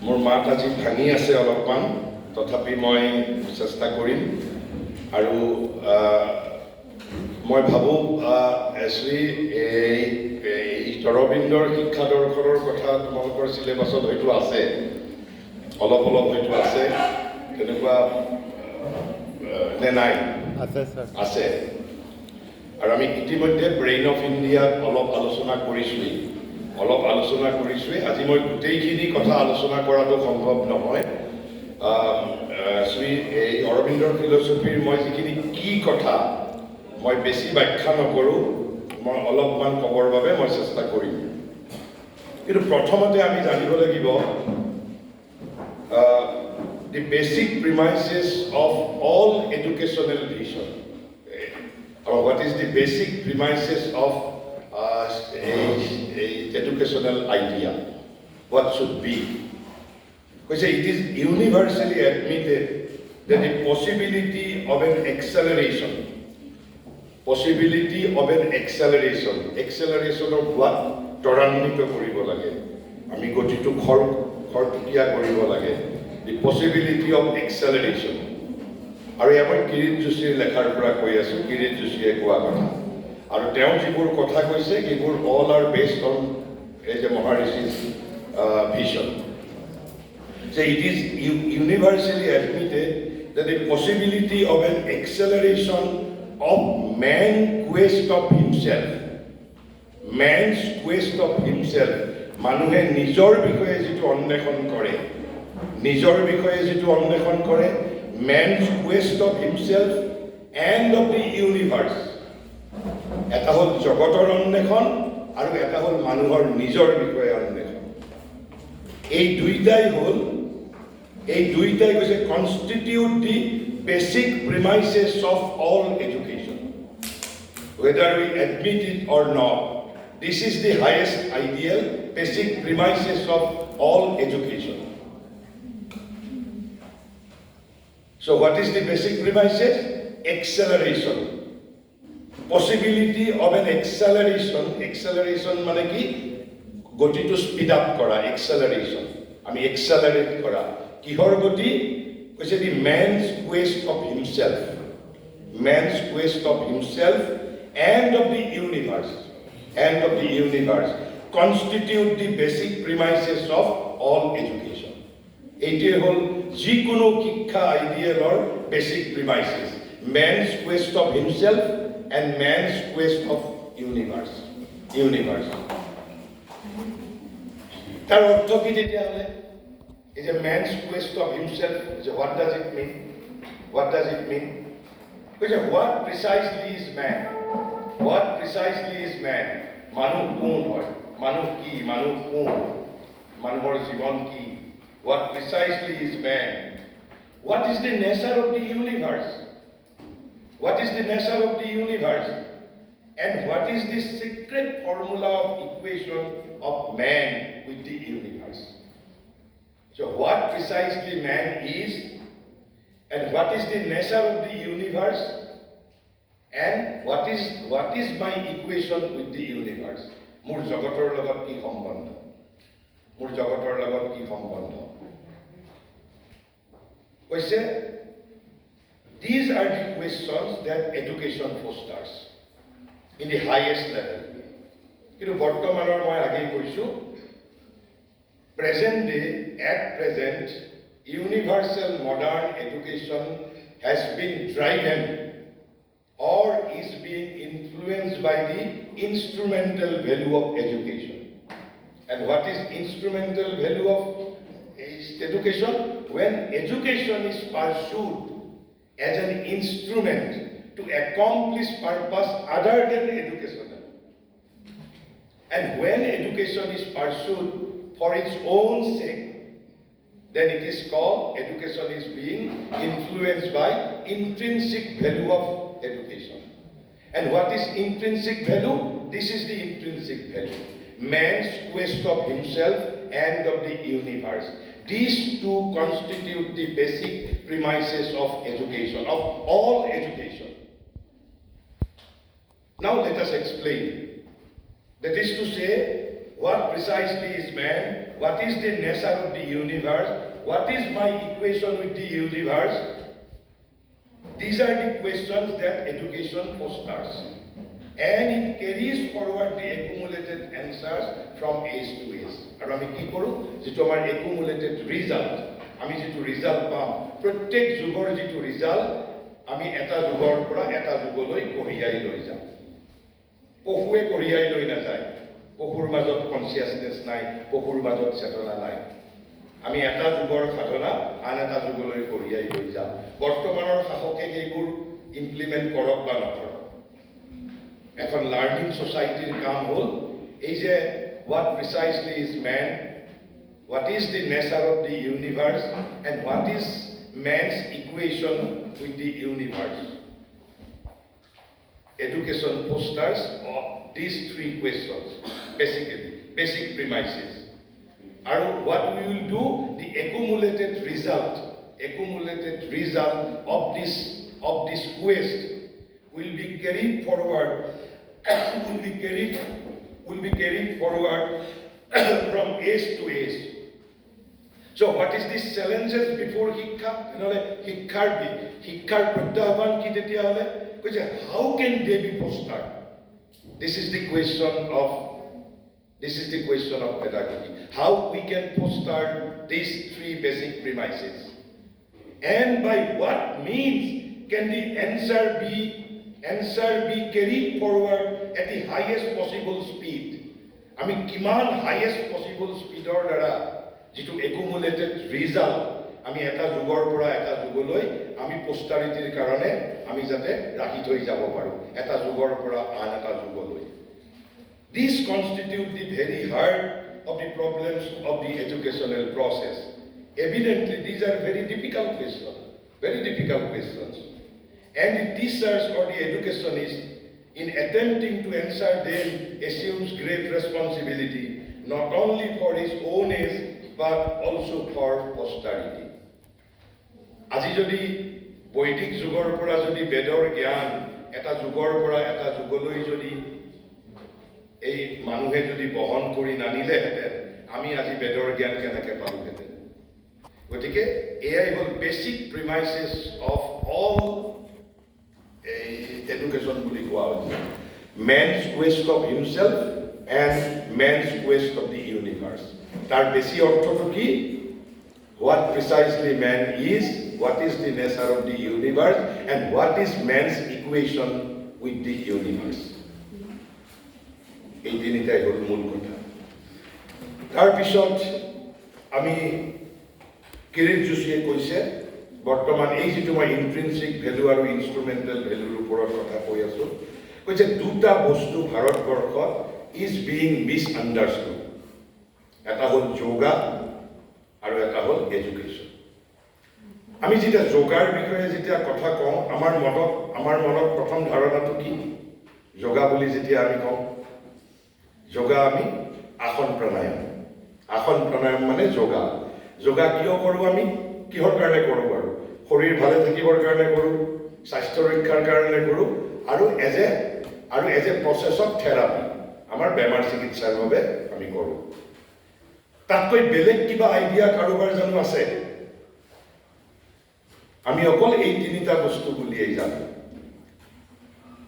মোৰ মাত আজি ভাঙি আছে অলপমান, তথাপি মই চেষ্টা কৰিম। আৰু মই ভাবোঁ শ্ৰী এই অৰবিন্দৰ শিক্ষা দৰ্শনৰ কথা তোমালোকৰ চিলেবাছত হয়তো আছে, অলপ অলপ হয়তো আছে, তেনেকুৱা নে নাই? আছে। আৰু আমি ইতিমধ্যে ব্ৰেইন অফ ইণ্ডিয়াত অলপ আলোচনা কৰিছোঁৱেই। আজি মই গোটেইখিনি কথা আলোচনা কৰাটো সম্ভৱ নহয়। শ্ৰী এই অৰবিন্দৰ ফিলচফিৰ মই যিখিনি কি কথা মই বেছি ব্যাখ্যা নকৰোঁ, মই অলপমান ক'বৰ বাবে মই চেষ্টা কৰিম। কিন্তু প্ৰথমতে আমি জানিব লাগিব the basic premises of all educational vision. Or what is the basic premises of a educational idea? What should be? Because it is universally admitted that the possibility of an acceleration of what? ত্বৰান্বিত কৰিব লাগে, আমি গতিটো খৰতকীয়া কৰিব লাগে, the possibility of acceleration. আৰু এয়া মই কিৰিট যোশীৰ লেখাৰ পৰা কৈ আছোঁ, কিৰিট যোশীয়ে কোৱা কথা। আৰু তেওঁ যিবোৰ কথা কৈছে এইবোৰ all are based on the Maharishi's vision. So it is universally admitted that the possibility of an acceleration of man's quest of himself, মানুহে নিজৰ বিষয়ে যিটো অন্বেষণ কৰে, man's quest of himself and of the universe. এটা হ'ল জগতৰ অন্বেষণ আৰু এটা হ'ল মানুহৰ নিজৰ বিষয়ে অন্বেষণ। এই দুইটাই হৈছে constitute the basic premises of all education. Whether we admit it or not, this is the highest ideal, basic premises of all education. So what is the basic premises? Acceleration. Possibility of an acceleration. Acceleration মানে কি? গতিটো speed up কৰা, acceleration. আমি accelerate কৰা। কিহৰ গতি? কৈছে the man's quest of himself and of the universe constitute the basic premises of all education. এইটোৱে হ'ল যিকোনো শিক্ষা আইডিয়েলৰ basic প্ৰিমাইসেস, man's quest of himself and man's quest of universe. তাৰ অৰ্থ কি তেতিয়াহ'লে? এই যে man's quest of himself, what does it mean? What precisely is man? মানুহ কোন হয়? মানুহ কি? মানুহ কোন? মানুহৰ জীৱন কি? What precisely is man? What is the nature of the universe? And what is the secret formula of equation of man with the universe? So what precisely man is, and what is the nature of the universe, and what is my equation with the universe? মোৰ জগতৰ লগত কি সম্বন্ধ? কৈছে these are the questions that education fosters in the highest level. কিন্তু বৰ্তমানৰ মই আগেই কৈছোঁ, at present universal modern education has been driven or is being influenced by the instrumental value of education. And what is instrumental value of education? When education is pursued as an instrument to accomplish purpose other than educational. And when education is pursued for its own sake, then it is called education is being influenced by intrinsic value of education. And what is intrinsic value? This is the intrinsic value. Man's quest of himself and of the universe. These two constitute the basic premises of education, of all education. Now let us explain. That is to say, what precisely is man, what is the nature of the universe, what is my equation with the universe. These are the questions that education fosters. And it carries forward the accumulated answers from age to age. And আমি কি কৰো যেটো আমাৰ accumulated result, আমি যেটো result পাম প্ৰত্যেক যুগৰ যেটো result আমি এটা যুগৰ পৰা এটা যুগলৈ কঢ়িয়াই লৈ যাম। পহুৱে কঢ়িয়াই লৈ নাযায়, পহুৰ মাজত কনচিয়াছনেছ নাই, পহুৰ মাজত চেতনা নাই। আমি এটা যুগৰ সাধনা আন এটা যুগলৈ কঢ়িয়াই লৈ যাম। বৰ্তমানৰ শাসকে এইবোৰ ইমপ্লিমেণ্ট কৰক বা নকৰক। এখন লাৰ্নিং সোসাইটিৰ কাম হ'ল এই যে what precisely is man, what is the nature of the universe, and what is man's equation with the universe. Education fosters these three questions, basically, basic premises. And what we will do, the accumulated result of this quest will be carried forward from age to age. So what is these challenges before Hikka? Hikkar Pratyahban ki tetia hole? How can they be fostered? This is the question of pedagogy. How we can foster these three basic premises? And by what means can the answer be carried forward at the highest possible speed? I mean, kiman highest possible speed or dara jitu accumulated result আমি এটা যুগৰ পৰা এটা যুগলৈ আমি পোষ্টাৰিটিৰ কাৰণে আমি যাতে ৰাখি থৈ যাব পাৰো এটা যুগৰ পৰা আন এটা যুগলৈ। These constitute the very heart of the problems of the educational process. Evidently, these are very difficult questions. And the teachers or the educationist, in attempting to answer them, assumes great responsibility, not only for his own age, but also for posterity. আজি যদি বৈদিক যুগৰ পৰা যদি বেদৰ জ্ঞান এটা যুগৰ পৰা এটা যুগলৈ যদি এই মানুহে যদি বহন কৰি নানিলেহেঁতেন আমি আজি বেদৰ জ্ঞান কেনেকৈ পালোহেঁতেন। গতিকে এয়াই হ'ল বেচিক প্ৰিমাইচেছ অফ অল education বুলি কোৱা হৈছে। Man's quest of himself and man's quest of the universe. তাৰ বেছি অৰ্থটো কি? What precisely man is, what is the nature of the universe, and what is man's equation with the universe. এই তিনিটাই হ'ল মূল কথা। তাৰপিছত আমি কিৰিট যোশীয়ে কৈছে বৰ্তমান এই যিটো মই ইন্ট্ৰিনসিক ভেলু আৰু ইনষ্ট্ৰুমেণ্টেল ভেলুৰ ওপৰত কথা কৈ আছো, কৈছে দুটা বস্তু ভাৰতবৰ্ষত ইজ বিং মিছআণ্ডাৰষ্টুড। এটা হ'ল যোগা আৰু এটা হ'ল এডুকেশ্যন। আমি যেতিয়া যোগাৰ বিষয়ে যেতিয়া কথা কওঁ আমাৰ মনত প্ৰথম ধাৰণাটো কি? যোগা বুলি যেতিয়া আমি কওঁ, যোগা আমি আসন প্ৰাণায়াম মানে যোগা। যোগা কিয় কৰোঁ? আমি কিহৰ কাৰণে কৰোঁ বাৰু? শৰীৰ ভালে থাকিবৰ কাৰণে কৰোঁ, স্বাস্থ্য ৰক্ষাৰ কাৰণে কৰোঁ, আৰু as a process of therapy আমাৰ বেমাৰ চিকিৎসাৰ বাবে আমি কৰোঁ। তাতকৈ বেলেগ কিবা আইডিয়া কাৰোবাৰ জানো আছে? আমি অকল এই তিনিটা বস্তু বুলিয়েই জানো,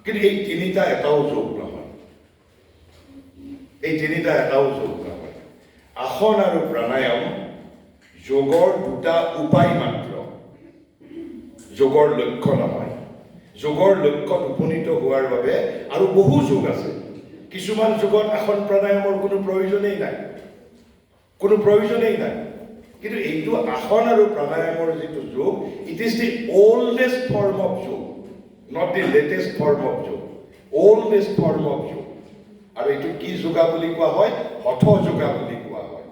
কিন্তু এই তিনিটা এটাও যোগ নহয়। আসন আৰু প্ৰাণায়াম যোগৰ দুটা উপায় মাত্ৰ, যোগৰ লক্ষ্য নহয়। যোগৰ লক্ষ্যত উপনীত হোৱাৰ বাবে আৰু বহু যোগ আছে। কিছুমান যোগত আসন প্ৰাণায়ামৰ কোনো প্ৰয়োজনেই নাই, কিন্তু এইটো আসন আৰু প্ৰাণায়ামৰ যিটো যোগ, it is the oldest form of yog, not the latest form of yog, oldest form of যোগ। আৰু এইটো কি যোগা বুলি কোৱা হয়? হঠ যোগা বুলি কোৱা হয়।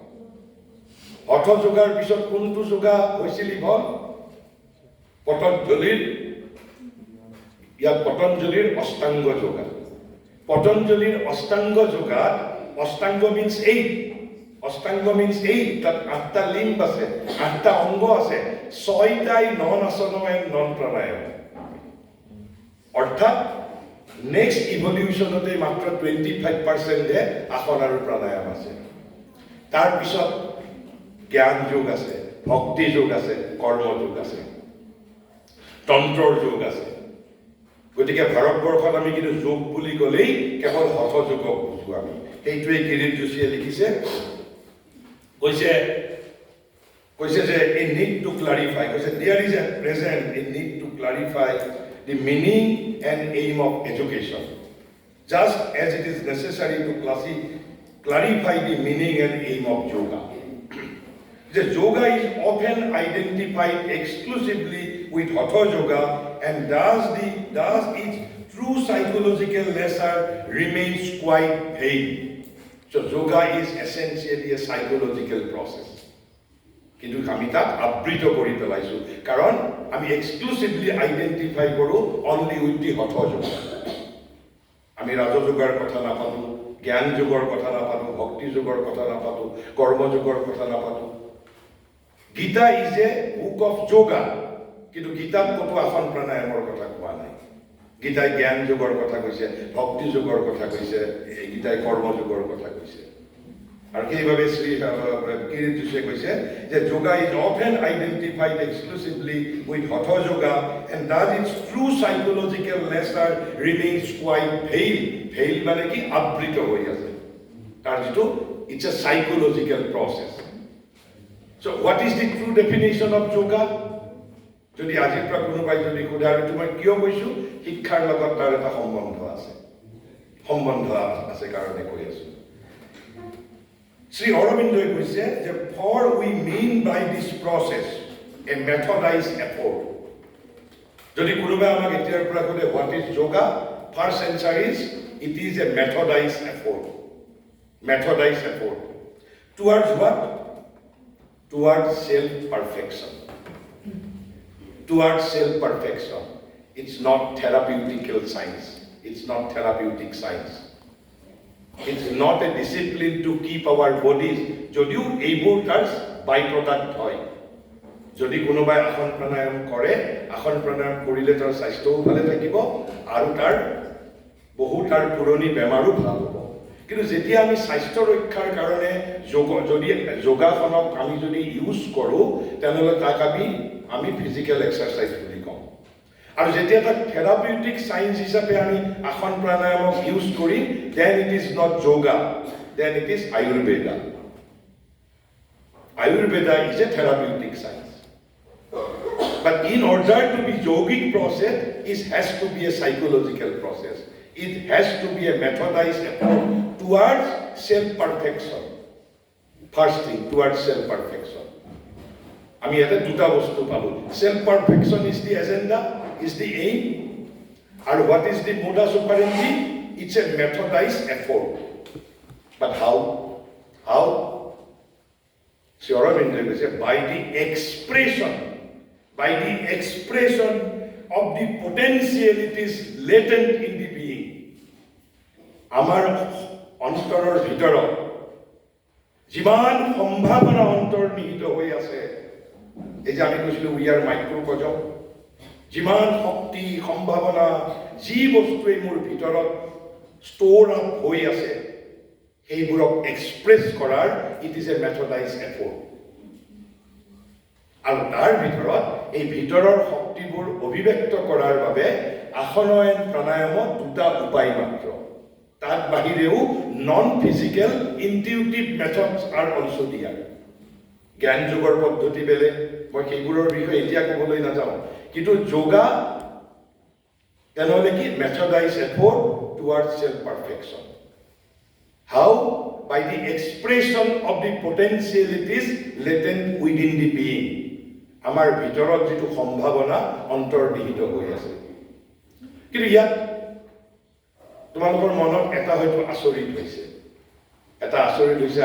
হঠ যোগাৰ পিছত কোনটো যোগা হৈছিল? পতঞ্জলিৰ অষ্টাংগ যোগা। পতঞ্জলিৰ অষ্টাংগ যোগাত অষ্টাংগ মিন্স 8, তাত 8টা লিম্ব আছে, 8টা অংগ আছে, 6টাই নন আসন এণ্ড নন প্রাণায়াম। অৰ্থাৎ নেক্সট ইভলিউশনতে মাত্ৰ 25% আসন আৰু প্ৰাণায়াম আছে। তাৰপিছত জ্ঞান যোগ আছে, ভক্তি যোগ আছে, কৰ্ম যোগ আছে, তন্ত্ৰৰ যোগ আছে। গতিকে ভাৰতবৰ্ষত আমি কিন্তু যোগ বুলি ক'লেই কেৱল হঠ যোগক বুজো আমি। সেইটোৱে কিৰিট যোশীয়ে লিখিছে, কৈছে যে a need to clarify, কৈছে there is at present a need to clarify the meaning and aim of education, just as it is necessary to clarify the meaning and aim of yoga. The yoga is often identified exclusively with hatha yoga, and thus its true psychological nature remains quite vague. So yoga is essentially a psychological process. কিন্তু আমি তাক আবৃত কৰি পেলাইছোঁ, কাৰণ আমি exclusively identify কৰোঁ only with the হঠ যোগ। আমি ৰাজযোগৰ কথা নাপাতোঁ, জ্ঞান যোগৰ কথা নাপাতোঁ, ভক্তি যোগৰ কথা নাপাতোঁ, কৰ্মযোগৰ কথা নাপাতোঁ। Gita is a book of yoga, কিন্তু গীতাত ক'তো আসন প্ৰাণায়ামৰ কথা কোৱা নাই। গীতাই জ্ঞান যোগৰ কথা কৈছে, ভক্তি যোগৰ কথা কৈছে, গীতাই কৰ্মযোগৰ কথা কৈছে। আৰু সেইভাৱে শ্ৰী কিৰিট যোশীয়ে কৈছে যে yoga is often identified exclusively with hatha yoga, and thus its true psychological nature remains quite veiled. Veil মানে কি? আবৃত হৈ আছে। তাৰ যিটো it's a psychological process. So' what is the true definition of yoga? যদি আজিৰ পৰা কোনোবাই যদি সোধে, আৰু মই কিয় কৈছোঁ, শিক্ষাৰ লগত তাৰ এটা সম্বন্ধ আছে কাৰণে কৈ আছোঁ। শ্ৰী অৰবিন্দই কৈছে যে for we mean by this process a methodized effort. যদি কোনোবাই আমাক এতিয়াৰ পৰা সোধে what is yoga, first answer is it is a methodized effort. Methodized effort towards what? Towards self perfection. Towards self-perfection. It's not therapeutical science. It's not therapeutic science. It's not a discipline to keep our bodies. যদিও এইবোৰ তাৰ বাই product হয়। যদি কোনোবাই আসন প্ৰাণায়াম কৰে, আসন প্ৰাণায়াম কৰিলে তাৰ স্বাস্থ্যও ভালে থাকিব আৰু তাৰ পুৰণি বেমাৰো ভাল হ'ব। কিন্তু যেতিয়া আমি স্বাস্থ্য ৰক্ষাৰ কাৰণে যোগাসনক আমি যদি ইউজ কৰোঁ, তেনেহ'লে তাক আমি ফিজিকেল এক্সাৰচাইজ বুলি কওঁ। আৰু যেতিয়া তাক থেৰাপিউটিক চায়েন্স হিচাপে আমি আসন প্ৰাণায়ামক ইউজ কৰিম, then it is not yoga, then it is Ayurveda. Ayurveda is a therapeutic science. But in order to be yogic process, it has to be a psychological process. It has to be a methodized approach towards self-perfection. First thing, towards self-perfection. আমি ইয়াতে দুটা বস্তু পালোঁ। Self-perfection is the agenda, is the aim. And what is the modus operandi? It's a methodized effort. But how? How? Sri Aurobindo says, by the expression of the potentialities latent in the being. Amar অন্তৰৰ ভিতৰত যিমান সম্ভাৱনা অন্তৰ্নিহিত হৈ আছে, এই যে আমি কৈছিলোঁ উই আৰ মাইক্ৰকজম, যিমান শক্তি সম্ভাৱনা যি বস্তুৱে মোৰ ভিতৰত ষ্ট'ৰ আপ হৈ আছে, সেইবোৰক এক্সপ্ৰেছ কৰাৰ it is a methodized effort. আৰু তাৰ ভিতৰত এই ভিতৰৰ শক্তিবোৰ অভিব্যক্ত কৰাৰ বাবে আসনয়ন প্ৰাণায়ামত দুটা উপায় মাত্ৰ। তাত বাহিৰেও non physical intuitive methods R also' দিয়াৰ। জ্ঞান যোগৰ পদ্ধতি বেলেগ, মই সেইবোৰৰ বিষয়ে এতিয়া ক'বলৈ নাযাওঁ। কিন্তু যোগা তেনেহ'লে কি? Methodized effort towards self perfection. How? By the expression of the potentialities latent within the being. আমাৰ ভিতৰত যিটো সম্ভাৱনা অন্তৰ্নিহিত হৈ আছে। কিন্তু ইয়াত তোমালোকৰ মনত এটা হয়তো আচৰিত হৈছে,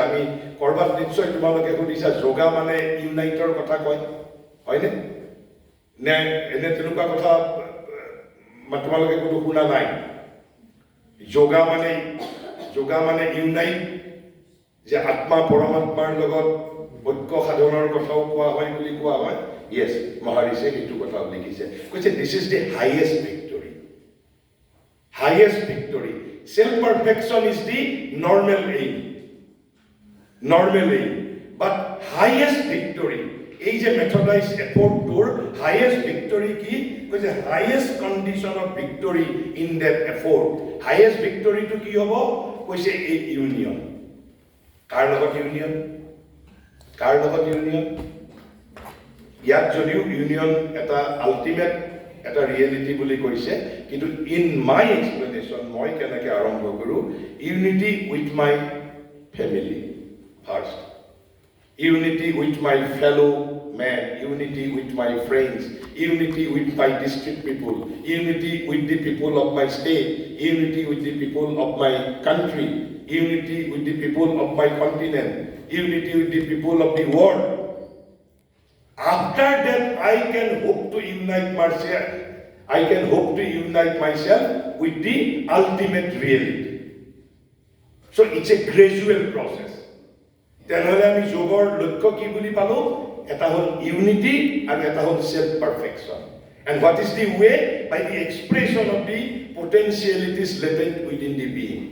আমি ক'ৰবাত নিশ্চয় তোমালোকে সুধিছা যোগা মানে ইউনাইটৰ কথা কয়, হয়নে? নে এনে তেনেকুৱা কথা তোমালোকে কোনো শুনা নাই? যোগা মানে ইউনাইট, যে আত্মা পৰমাত্মাৰ লগত ঐক্য সাধনৰ কথাও কোৱা হয় বুলি কোৱা হয়। য়েছ, মহাৰিষে সেইটো কথা লিখিছে, কৈছে this is the highest victory. Self perfection is the normal aim. But highest victory. এই যে methodized effort tour, highest victory কি? কৈছে highest condition of victory in that effort. Highest victory to কি হব? কৈছে এই union. কাৰ লগত union? কাৰ লগত union? ইয়াত যদিও ইউনিয়ন এটা আল্টিমেট এটা ৰিয়েলিটি বুলি কৈছে, কিন্তু ইন মাই এক্সপ্লেনেশ্যন মই কেনেকৈ আৰম্ভ কৰোঁ, unity with my family first, unity with my fellow men, unity with my friends, unity with my district people, unity with the people of my state, unity with the people of my country, unity with the people of my continent, unity with the people of the world. After that, I can hope to unite myself. I can hope to unite myself with the ultimate reality. So it's a gradual process. তেনেহলে আমি যোগৰ লক্ষ্য কি বুলি পালো? এটা হল unity আৰু এটা হল self perfection. And what is the way? By the expression of the potentialities latent within the being.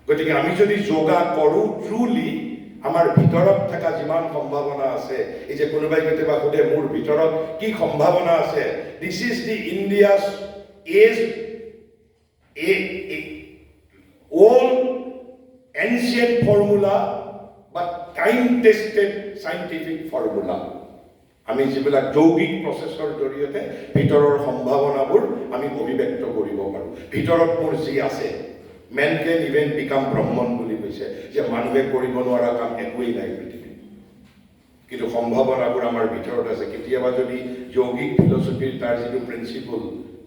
গতিকে আমি যদি যোগা কৰো ট্ৰুলি, আমাৰ ভিতৰত থকা যিমান সম্ভাৱনা আছে, এই যে কোনোবাই কেতিয়াবা সোধে মোৰ ভিতৰত কি সম্ভাৱনা আছে, this is the India's age old ancient formula but time tested scientific formula. আমি যিবিলাক যৌগিক প্ৰচেছৰ জৰিয়তে ভিতৰৰ সম্ভাৱনাবোৰ আমি অভিব্যক্ত কৰিব পাৰোঁ. ভিতৰত মোৰ যি আছে, man can even become Brahman বুলি কৈছে, যে মানুহে কৰিব নোৱাৰা কাম একোৱেই নাই পৃথিৱীত, কিন্তু সম্ভাৱনাবোৰ আমাৰ ভিতৰত আছে. কেতিয়াবা যদি যৌগিক ফিলচফিৰ তাৰ যিটো প্ৰিন্সিপল,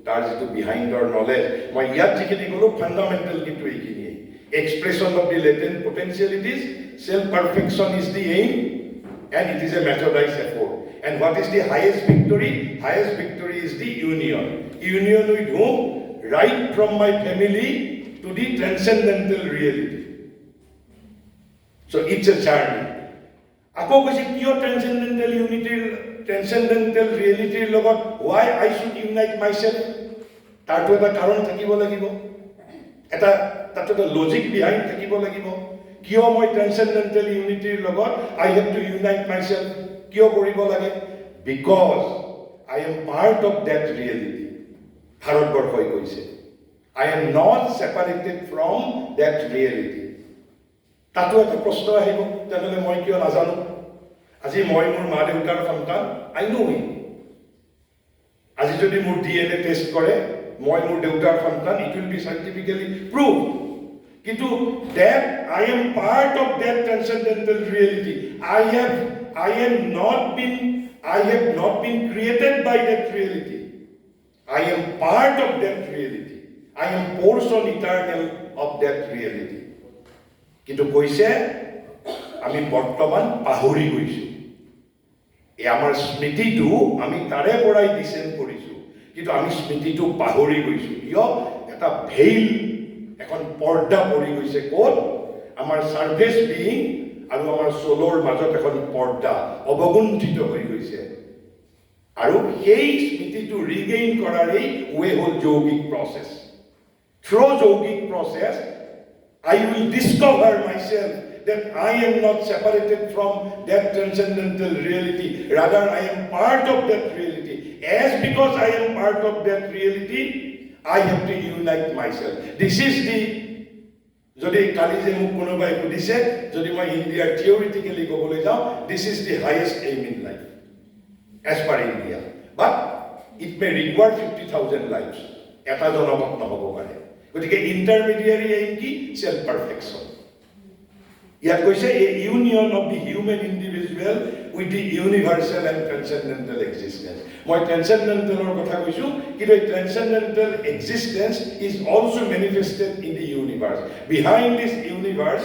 তাৰ যিটো বিহাইণ্ডৰ নলেজ, মই ইয়াত যিখিনি ক'লো ফাণ্ডামেণ্টেল কিন্তু এইখিনিয়ে. Expression of the latent potentialities, self perfection is the aim, and it is a methodized effort. And what is the highest victory? Highest victory is the union. Union with whom? Right from my family to the transcendental reality. So it's a journey. Ako kasi kiyo transcendental unity, transcendental reality logot, why I should unite myself? Tarto eta karon thakibo lagibo. Eta tato the logic behind thakibo lagibo. Kiyo moi transcendental unity logot I have to unite myself. Kiyo koribo lage? Because I am part of that reality. Bharatborshoi koise, I am not separated from that reality. Tato eta proshno ahibo, tenole moi kiyo nazano? Aji moi mur ma deutar santan, I know him. Aji jodi mur DNA test kore, moi mur deutar santan, it will be scientifically proved. Kintu that I am part of that transcendental reality. I have not been created by that reality. I am part of that reality. I am portion eternal of that reality. কিন্তু কৈছে আমি বৰ্তমান পাহৰি গৈছো. এই আমাৰ স্মৃতিটো আমি তাৰে পৰাই ডিসেন্ড কৰিছো, কিন্তু আমি স্মৃতিটো পাহৰি গৈছো. কিয়? এটা ভেইল, এখন পৰ্দা পৰি গৈছে. ক'ত? আমাৰ সাৰ্ফেস বিং আৰু আমাৰ সোলৰ মাজত এখন পৰ্দা অৱগুণ্ঠিত হৈ গৈছে. আৰু সেই স্মৃতিটো ৰিগেইন কৰাৰেই ৱে হল যৌগিক প্ৰচেছ. থ্ৰু যৌগিক process I will discover myself that I am not separated from that transcendental reality. Rather, I am part of that reality. As because I am part of that reality, I have to unite myself. This is the, যদি কালি যে মোক কোনোবাই সুধিছে, যদি মই ইণ্ডিয়াৰ theoretically ক'বলৈ যাওঁ, this is the highest aim in life, as per India. But it may require 50,000 lives. এটা জনমত নহ'ব পাৰে. গতিকে ইণ্টাৰমিডিয়েৰী এইম কি? Self perfection. ইয়াত কৈছে a union of the human individual with the universal and transcendental existence. মই ট্ৰেন্সেণ্ডেণ্টেলৰ কথা কৈছোঁ, কিন্তু এই transcendental existence is also manifested in the universe. Behind this universe,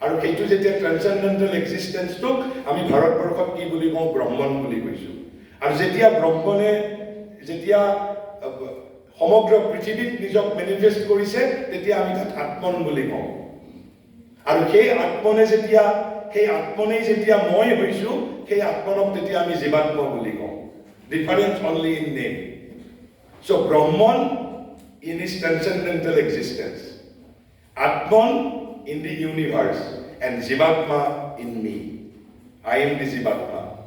আৰু সেইটো যেতিয়া ট্ৰেন্সেণ্ডেণ্টেল এক্সিষ্টেঞ্চটোক আমি ভাৰতবৰ্ষত কি বুলি কওঁ? ব্ৰহ্মণ বুলি কৈছোঁ. আৰু যেতিয়া ব্ৰহ্মণে যেতিয়া সমগ্ৰ পৃথিৱীত নিজক মেনিফেষ্ট কৰিছে, তেতিয়া আমি তাক আত্মন বুলি কওঁ. আৰু সেই আত্মনেই যেতিয়া মই হৈছো, সেই আত্মনক তেতিয়া আমি জীৱাত্ম বুলি কওঁ. Difference only in name. So' Brahman in is transcendental existence, Atman in the universe, and jivatma in me. I am the Jivatma.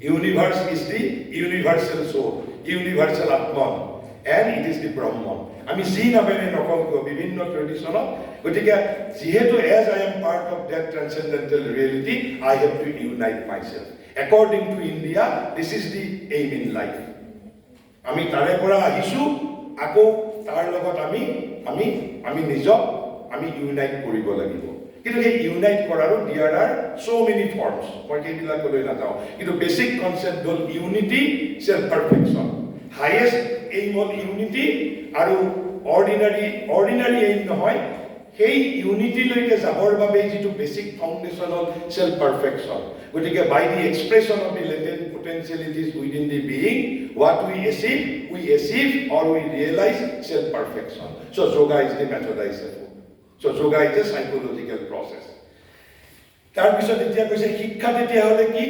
Universe is the universal soul, universal Atman, and it is the Brahman. আমি যি নামেৰে নকওঁ কিয় বিভিন্ন ট্ৰেডিশ্যনত গতিকে যিহেতু as I am part of that transcendental reality, I have to unite myself. According to India, this is the aim in life. আমি তাৰে পৰা আহিছোঁ আকৌ তাৰ লগত আমি নিজক আমি ইউনাইট কৰিব লাগিব কিন্তু এই ইউনাইট কৰাৰো there are so many forms মই এইবিলাকলৈ নাযাওঁ কিন্তু বেছিক কনচেপ্ট হ'ল unity self perfection highest aim হ'ল ইউনিটি আৰু অৰ্ডিনাৰী এইম নহয় সেই ইউনিটিলৈকে যাবৰ বাবে যিটো বেছিক ফাউণ্ডেশ্যন হ'ল সেলফ পাৰফেকশ্যন গতিকে by the expression of the latent potentialities within the being, what we achieve or we realize self-perfection. So yoga is the method I said. So yoga is a psychological process. Tar bisot etia koise shikkha tetia hole ki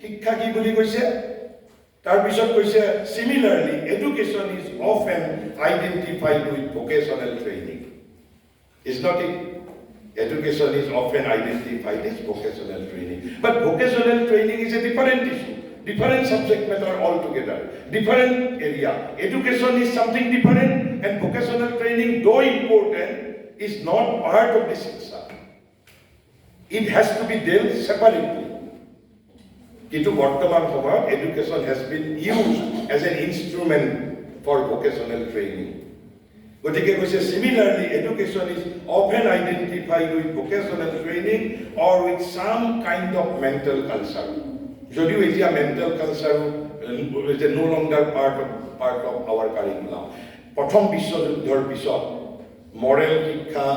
shikkha ki boli koise tar bisot koise similarly education is often identified with vocational training. Is not it? Education is often identified as vocational training. But vocational training is a different issue, different subject matter altogether, different area. Education is something different and vocational training, though important, is not part of the Shiksha. It has to be dealt separately. Kintu Bartaman Samayot, education has been used as an instrument for vocational training. গতিকে কৈছে similarly education is often identified with vocational training or with some kind of mental culture যদিও এতিয়া mental culture is no longer part of our curriculum প্ৰথম বিশ্বযুদ্ধৰ পিছত moral শিক্ষা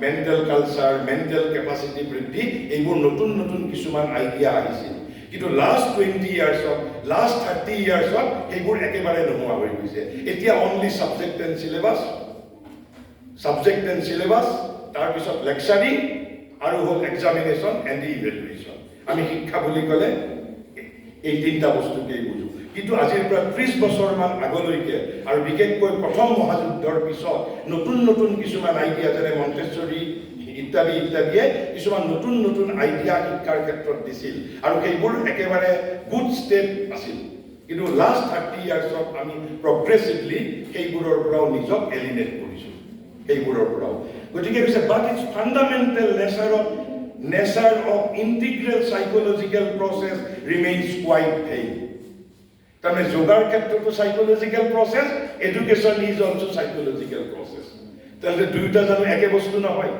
mental culture mental capacity বৃদ্ধি এইবোৰ নতুন কিছুমান আইডিয়া আহিছিল কিন্তু last 20 years of last 30 years of এইবোৰ একেবাৰে নোহোৱা হৈ গৈছে এতিয়া only subject and syllabus, tar bisot lecturing, aru hol examination and the evaluation. Ami শিক্ষা বুলি কলে এই তিনটা বস্তুকে বুঝো কিন্তু আজিৰ পৰা 30 বছৰ মান আগলৈকে আৰু বিশেষকৈ প্ৰথম মহাযুদ্ধৰ পিছত নতুন কিছুমান আইডিয়া যেনে মন্টেছৰী ইত্যাদিয়ে কিছুমান নতুন আইডিয়া শিক্ষাৰ ক্ষেত্ৰত দিছিল আৰু সেইবোৰ একেবাৰে গুড ষ্টেপ আছিল কিন্তু লাষ্ট 30 ইয়াৰ্ছত আমি প্ৰগ্ৰেছিভলি সেইবোৰৰ পৰাও নিজক এলিনেট কৰিছো গতিকে কৈছে but its fundamental nature of integral psychological process remains quite vague. তাৰমানে যোগাৰ ক্ষেত্ৰতো psychological process, education is also psychological process. তাৰমানে দুয়োটা জানো একে বস্তু নহয়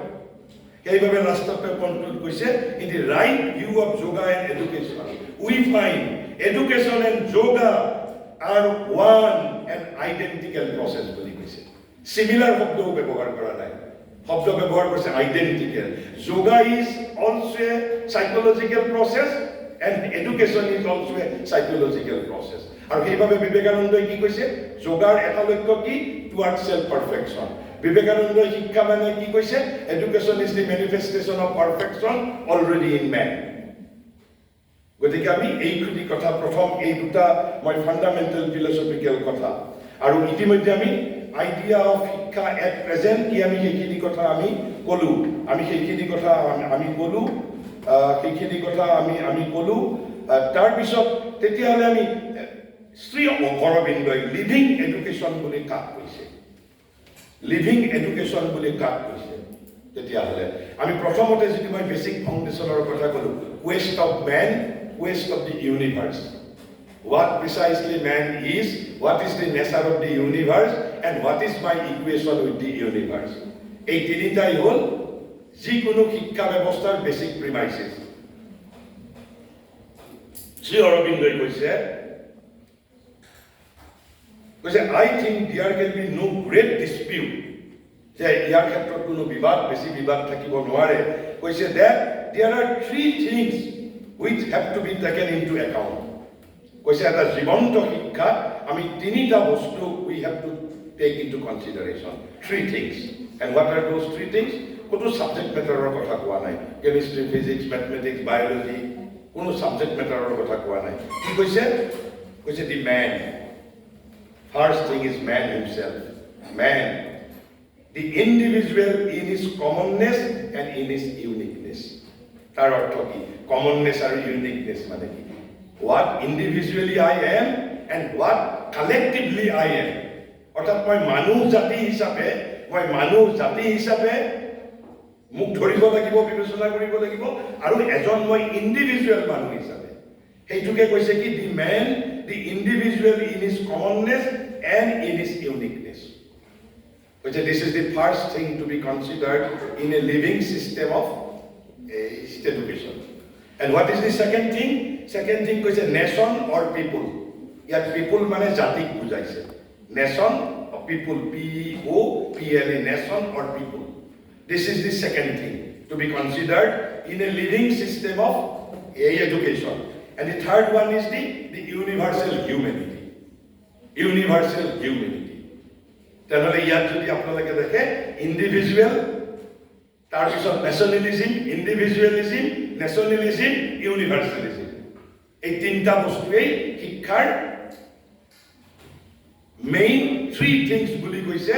সেইবাবে লাষ্টত কনক্লুড কৈছে in the right view of yoga and education we find education and yoga are one and identical process বুলি কৈছে similar শব্দ ব্যৱহাৰ কৰা নাই শব্দ ব্যৱহাৰ কৰিছে identical yoga is also a psychological process and education is also a psychological process আৰু সেইভাবে বিবেকানন্দই কি কৈছে যোগাৰ এটা লক্ষ্য কি towards self perfection বিবেকানন্দই শিক্ষা মানে কি কৈছে education is the manifestation of perfection already in man গতিকে আমি এইখিনি কথা প্ৰথম এই দুটা মই ফান্ডামেন্টাল ফিলসফিক্যাল কথা আৰু ইতিমধ্যে আমি idea of শিক্ষা at present কি আমি সেইখিনি কথা আমি কলো তাৰ পিছত তেতিয়াহলে আমি শ্ৰী অৰবিন্দই লিভিং এডুকেশ্যন বুলি কাক কৈছে তেতিয়াহলে আমি প্ৰথমতে যদি মই বেসিক ফাউণ্ডেশ্যনৰ কথা কলো quest of man quest of the universe what precisely man is what is the nature of the universe and what is my equation with the universe এই তিনিটাই হল যিকোনো শিক্ষা ব্যৱস্থাৰ বেসিক প্ৰিমাইসেস শ্ৰী অৰবিন্দই কৈছে I think there can be no great dispute যে ইয়াৰ ক্ষেত্ৰত কোনো বেছি বিবাদ থাকিব নোৱাৰে কৈছে that there are three things which have to be taken into account কৈছে এটা জীৱন্ত শিক্ষা আমি তিনিটা বস্তু we have to take into consideration three things and what are those three things কোনো সাবজেক্ট ম্যাটাৰৰ কথা কোৱা নাই কেমিষ্ট্ৰি ফিজিক্স ম্যাথমেটিক্স বায়োলজি কোনো সাবজেক্ট ম্যাটাৰৰ কথা কোৱা নাই কি কৈছে the man first thing is man himself man the individual in his commonness and in his uniqueness তাৰ অৰ্থ কি কমননেছ আৰু ইউনিকনেছ মানে কি? What individually I am and what collectively I am. অৰ্থাৎ মই মানুহ জাতি হিচাপে মোক ধৰিব লাগিব, বিবেচনা কৰিব লাগিব, আৰু এজন মই ইণ্ডিভিজুৱেল মানুহ হিচাপে। সেইটোকে কৈছে কি the man, the individual in his commonness and in his uniqueness. কৈছে this is the first thing to be considered in a living system of education. And what is the second thing? Second thing কৈছে nation or people. ইয়াত people মানে জাতিক বুজাইছে। Nation or people, POPLA, nation or people. This is the second thing to be considered in a living system of education. And the third one is the universal humanity. Universal humanity. Then ইয়াত যদি আপোনালোকে দেখে individual, তাৰপিছত nationalism, ইণ্ডিভিজুৱেলিজিম, nationalism, ইউনিভাৰ্চেলিজিম, এই তিনিটা বস্তুৱেই শিক্ষাৰ main three things বুলি কৈছে,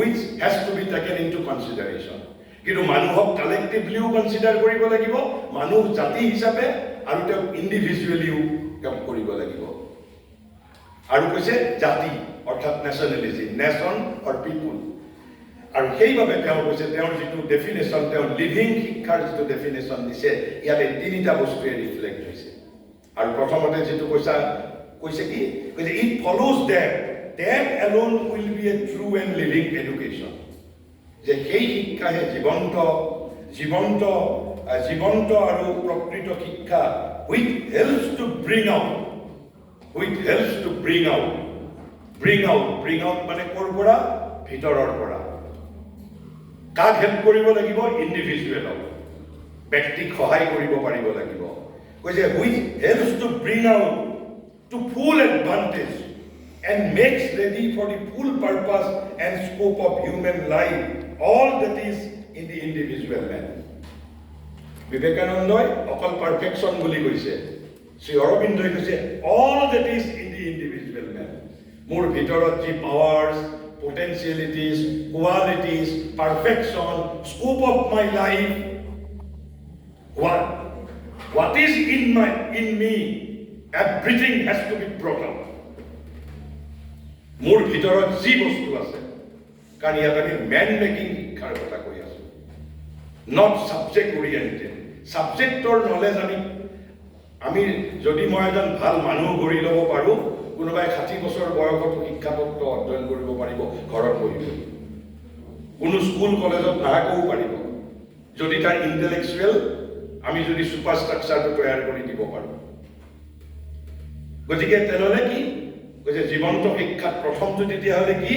which has to be taken into consideration. কিন্তু মানুহক কালেক্টিভলিও কনচিডাৰ কৰিব লাগিব, মানুহ জাতি হিচাপে, আৰু তেওঁক ইণ্ডিভিজুৱেলিও কাম কৰিব লাগিব। আৰু কৈছে জাতি অৰ্থাৎ নেশ্যনেলিজিম, নেশ্যন অৰ পিপুল। আৰু সেইবাবে তেওঁ কৈছে তেওঁৰ যিটো ডেফিনেশ্যন, তেওঁৰ লিভিং শিক্ষাৰ যিটো ডেফিনেশ্যন দিছে, ইয়াতে তিনিটা বস্তুৱে ৰিফ্লেক্ট হৈছে। আৰু প্ৰথমতে যিটো কৈছে কি? কৈছে it follows that alone will be a true and living education. যে সেই শিক্ষাহে জীৱন্ত আৰু প্ৰকৃত শিক্ষা, which helps to bring out মানে ক'ৰ পৰা? ভিতৰৰ পৰা। কাক হেল্প কৰিব লাগিব? ইণ্ডিভিজুৱেলক, ব্যক্তিক সহায় কৰিব পাৰিব লাগিব। কৈছে which helps to bring out to full advantage and makes ready for the full purpose and scope of human life all that is in the individual man. বিবেকানন্দই অকল পাৰফেকশ্যন বুলি কৈছে, শ্ৰী অৰবিন্দই কৈছে all that is in the individual man. মোৰ ভিতৰত যি powers, potentialities, qualities, perfection, scope of my life, what is in me, everything has to be brought out. মোৰ ভিতৰত যি বস্তু আছে, কাৰণ ইয়াত আমি মেন মেকিং শিক্ষাৰ কথা কৈ আছো, নট ছাবজেক্ট অৰিয়েণ্টেড। ছাবজেক্টৰ নলেজ আমি যদি মই এজন ভাল মানুহ গঢ়ি ল'ব পাৰোঁ, কোনোবাই 60 বছৰ বয়সতো শিক্ষাপত্ৰ অধ্যয়ন কৰিব পাৰিব ঘৰত বহি। কোনো স্কুল কলেজত নাহাকৈও পাৰিব, যদি তাৰ ইণ্টেলেকচুৱেল আমি যদি ছুপাৰ ষ্ট্ৰাকচাৰটো তৈয়াৰ কৰি দিব পাৰোঁ। গতিকে তেনেহ'লে কি কৈছে? জীৱন্ত শিক্ষাত প্ৰথমটো তেতিয়াহ'লে কি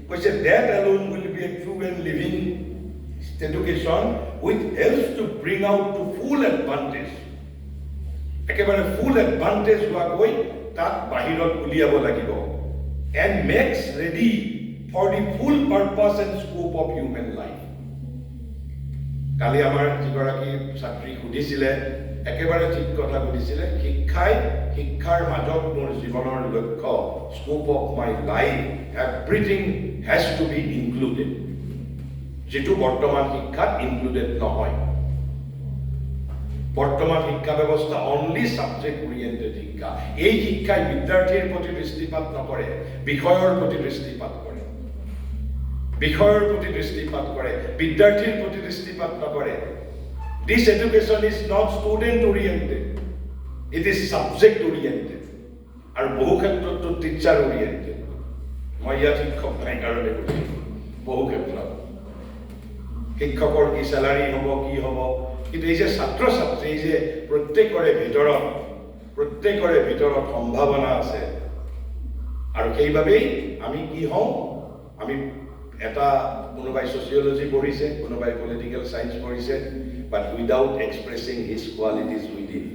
কৈছে? that alone will be a true and living education which helps to bring out to full advantage, একেবাৰে ফুল এডভান্টেজ হোৱাকৈ তাক বাহিৰত উলিয়াব লাগিব, and makes ready for the full purpose and scope of human life. কালি আমাৰ যিগৰাকী ছাত্ৰী সুধিছিলে, একেবাৰে ঠিক কথা সুধিছিলে, শিক্ষাৰ মাজত মোৰ জীৱনৰ লক্ষ্য, scope of my life, everything has to be included, যিটো বৰ্তমান শিক্ষাত ইনক্লুডেড নহয়। বৰ্তমান শিক্ষা ব্যৱস্থা অনলি ছাবজেক্ট অৰিয়েণ্টেড শিক্ষা। এই শিক্ষাই বিদ্যাৰ্থীৰ প্ৰতি দৃষ্টিপাত নকৰে, বিষয়ৰ প্ৰতি দৃষ্টিপাত কৰে, বিদ্যাৰ্থীৰ প্ৰতি দৃষ্টিপাত নকৰে। This education is not student oriented, it is subject oriented, আৰু বহু ক্ষেত্ৰতো টিচাৰ oriented। মই ইয়াত শিক্ষক নাই কাৰণে কৈছোঁ, বহু ক্ষেত্ৰত শিক্ষকৰ কি চেলাৰী হ'ব, কি হ'ব, কিন্তু এই যে ছাত্ৰ ছাত্ৰী যে প্ৰত্যেকৰে ভিতৰত সম্ভাৱনা আছে, আৰু সেইবাবেই আমি কি হওঁ, আমি এটা কোনোবাই ছচিয়লজি পঢ়িছে, কোনোবাই পলিটিকেল চায়েন্স পঢ়িছে, but without expressing his qualities within,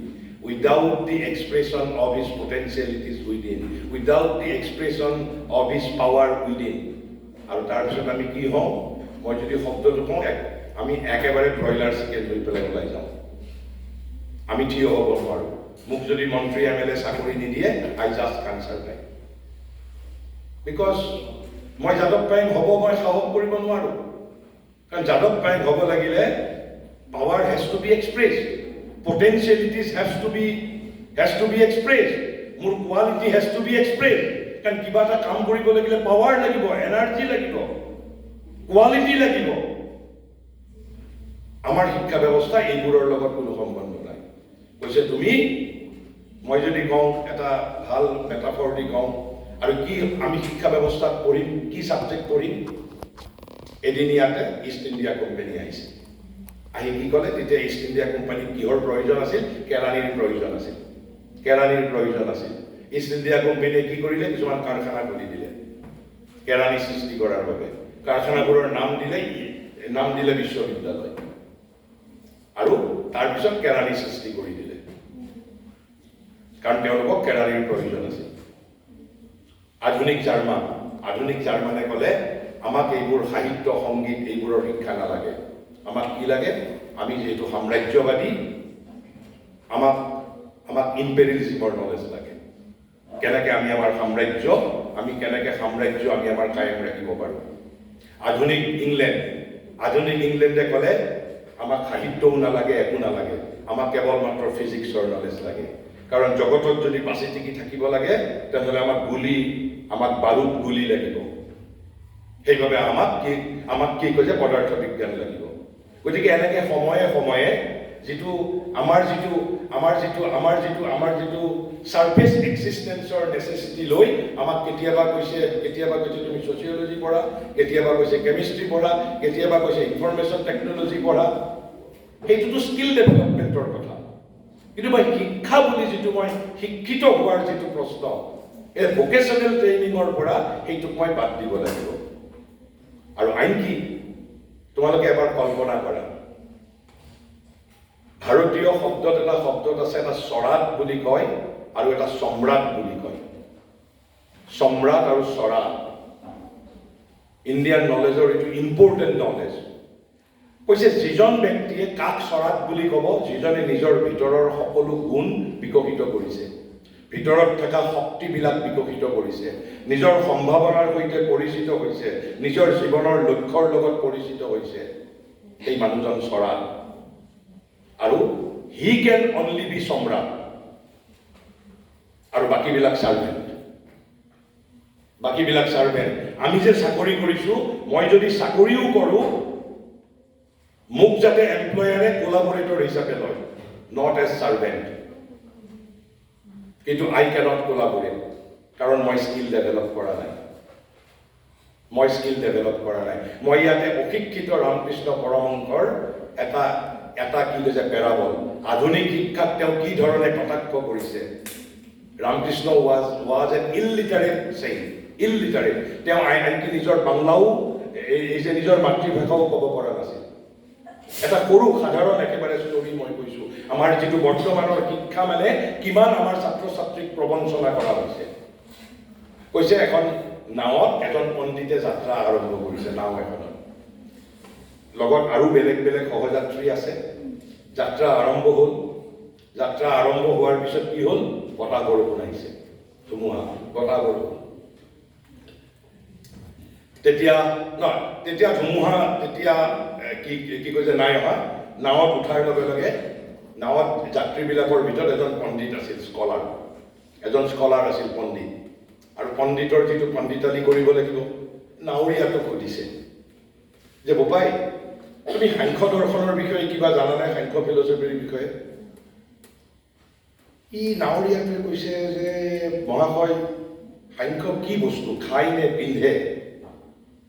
without the expression of his potentialities within, without the expression of his power within, আৰু তাৰপিছত আমি কি হওঁ, মই যদি শব্দটো কওঁ, আমি একেবাৰে ব্ৰইলাৰ চিকেন লৈ পেলাই ওলাই যাওঁ, আমি থিয় হ'ব নোৱাৰোঁ। মোক যদি মন্ত্ৰী MLA চাকৰি নিদিয়ে, I just can't survive, because মই যাদৱ পায়েং হ'ব মই সাহস কৰিব নোৱাৰোঁ। কাৰণ যাদৱ পায়েং হ'ব লাগিলে power has to be expressed, potentialities has to be expressed. More quality has to be expressed. কাৰণ কিবা এটা কাম কৰিব লাগিলে পাৱাৰ লাগিব, এনাৰ্জি লাগিব, কোৱালিটি লাগিব। আমাৰ শিক্ষা ব্যৱস্থা এইবোৰৰ লগত কোনো সম্বন্ধ নাই। কৈছে তুমি, মই যদি কওঁ এটা ভাল মেটাফৰ দি কওঁ, আৰু কি আমি শিক্ষা ব্যৱস্থাত পঢ়িম, কি ছাবজেক্ট পঢ়িম? এদিন ইয়াতে ইষ্ট ইণ্ডিয়া কোম্পানী আহিছে, আহি কি ক'লে, তেতিয়া ইষ্ট ইণ্ডিয়া কোম্পানীত কিহৰ প্ৰয়োজন আছিল? কেৰাণীৰ প্ৰয়োজন আছিল, কেৰাণীৰ প্ৰয়োজন আছিল। ইষ্ট ইণ্ডিয়া কোম্পানীয়ে কি কৰিলে? কিছুমান কাৰখানা খুলি দিলে কেৰাণী সৃষ্টি কৰাৰ বাবে। কাৰখানাবোৰৰ নাম দিলে বিশ্ববিদ্যালয়, আৰু তাৰপিছত কেৰাণী সৃষ্টি কৰি দিলে, কাৰণ তেওঁলোকক কেৰাণীৰ প্ৰয়োজন আছিল। আধুনিক জাৰ্মানে ক'লে আমাক এইবোৰ সাহিত্য, সংগীত এইবোৰৰ শিক্ষা নালাগে, আমাক কি লাগে? আমি যিহেতু সাম্ৰাজ্যবাদী, আমাক ইম্পেৰিয়েলিজিমৰ নলেজ লাগে। কেনেকৈ আমি আমাৰ সাম্ৰাজ্য আমি আমাৰ কায়েম ৰাখিব পাৰোঁ। আধুনিক ইংলেণ্ডে ক'লে আমাক সাহিত্যও নালাগে, একো নালাগে, আমাক কেৱল মাত্ৰ ফিজিক্সৰ নলেজ লাগে। কাৰণ জগতত যদি বাচি টিকি থাকিব লাগে, তেনেহ'লে আমাক বাৰুদ গুলি লাগিব। সেইবাবে আমাক কি কৈছে? পদাৰ্থ বিজ্ঞান লাগিব। গতিকে এনেকৈ সময়ে সময়ে আমাৰ যিটো সাৰ্ফেচ এক্সিষ্টেঞ্চৰ নেচেচিটি লৈ আমাক কেতিয়াবা কৈছে তুমি ছচিয়লজি পঢ়া, কেতিয়াবা কৈছে কেমিষ্ট্ৰি পঢ়া, কেতিয়াবা কৈছে ইনফৰমেশ্যন টেকনলজি পঢ়া। সেইটোতো স্কিল ডেভেলপমেণ্টৰ কথা। কিন্তু মই শিক্ষা বুলি মই শিক্ষিত হোৱাৰ যিটো প্ৰশ্ন, এই ভোকেশ্যনেল ট্ৰেইনিঙৰ পৰা সেইটোক মই বাদ দিব লাগিব। আৰু আনকি তোমালোকে এবাৰ কল্পনা কৰা, ভাৰতীয় এটা শব্দত আছে, এটা স্বৰাট বুলি কয় আৰু এটা সম্ৰাট বুলি কয়। সম্ৰাট আৰু স্বৰাট ইণ্ডিয়ান নলেজৰ এইটো ইম্পৰ্টেণ্ট নলেজ। কৈছে যিজন ব্যক্তিয়ে কাক স্বৰাট বুলি ক'ব, যিজনে নিজৰ ভিতৰৰ সকলো গুণ বিকশিত কৰিছে, ভিতৰত থকা শক্তিবিলাক বিকশিত কৰিছে, নিজৰ সম্ভাৱনাৰ সৈতে পৰিচিত হৈছে, নিজৰ জীৱনৰ লক্ষ্যৰ লগত পৰিচিত হৈছে, সেই মানুহজন স্বৰাট। আৰু হি কেন অনলি বি সম্ৰাট, আৰু বাকীবিলাক চাৰ্ভেণ্ট। আমি যে চাকৰি কৰিছোঁ, মই যদি চাকৰিও কৰোঁ, মোক যাতে এমপ্লয়াৰে কোলাবৰেটৰ হিচাপে লয়, নট এজ চাৰ্ভেণ্ট। কিন্তু আই কেনট কোলাবৰেট, কাৰণ মই স্কিল ডেভেলপ কৰা নাই। মই ইয়াতে অশিক্ষিত ৰামকৃষ্ণ পৰমহংসৰ এটা কি কৈছে পেৰাবল, আধুনিক শিক্ষাক তেওঁ কি ধৰণে কটাক্ষ কৰিছে। Ramakrishna was an illiterate saint, illiterate. তেওঁ আনকি নিজৰ বাংলাও নিজৰ মাতৃভাষাও ক'ব পৰা নাছিল। এটা সৰু সাধাৰণ একেবাৰে ষ্টৰী মই কৈছোঁ, আমাৰ যিটো বৰ্তমানৰ শিক্ষা মানে কিমান আমাৰ ছাত্ৰ ছাত্ৰীক প্ৰবঞ্চনা কৰা হৈছে। কৈছে এখন নাৱত এজন পণ্ডিতে যাত্ৰা আৰম্ভ কৰিছে, নাও এখনত, লগত আৰু বেলেগ সহযাত্ৰী আছে। যাত্ৰা আৰম্ভ হ'ল। যাত্ৰা আৰম্ভ হোৱাৰ পিছত কি হ'ল? বতাহ বৰষুণ আহিছে, ধুমুহা, বতাহ বৰষুণ। তেতিয়া ধুমুহা কি কৈছে নাই অহা। নাৱত উঠাৰ লগে লগে নাৱত যাত্ৰীবিলাকৰ ভিতৰত এজন পণ্ডিত আছিল, স্কলাৰ আছিল পণ্ডিত। আৰু পণ্ডিতৰ যিটো পণ্ডিতালি কৰিব লাগিব, নাৱৰীয়াটোক সুধিছে যে বোপাই, তুমি সাংখ্য দৰ্শনৰ বিষয়ে কিবা জানানে? সাংখ্য ফিলচফিৰ বিষয়ে? নাৱৰীয়াটোৱে কৈছে যে মহাশয়, সাংখ্য কি বস্তু, খাই নে পিন্ধে?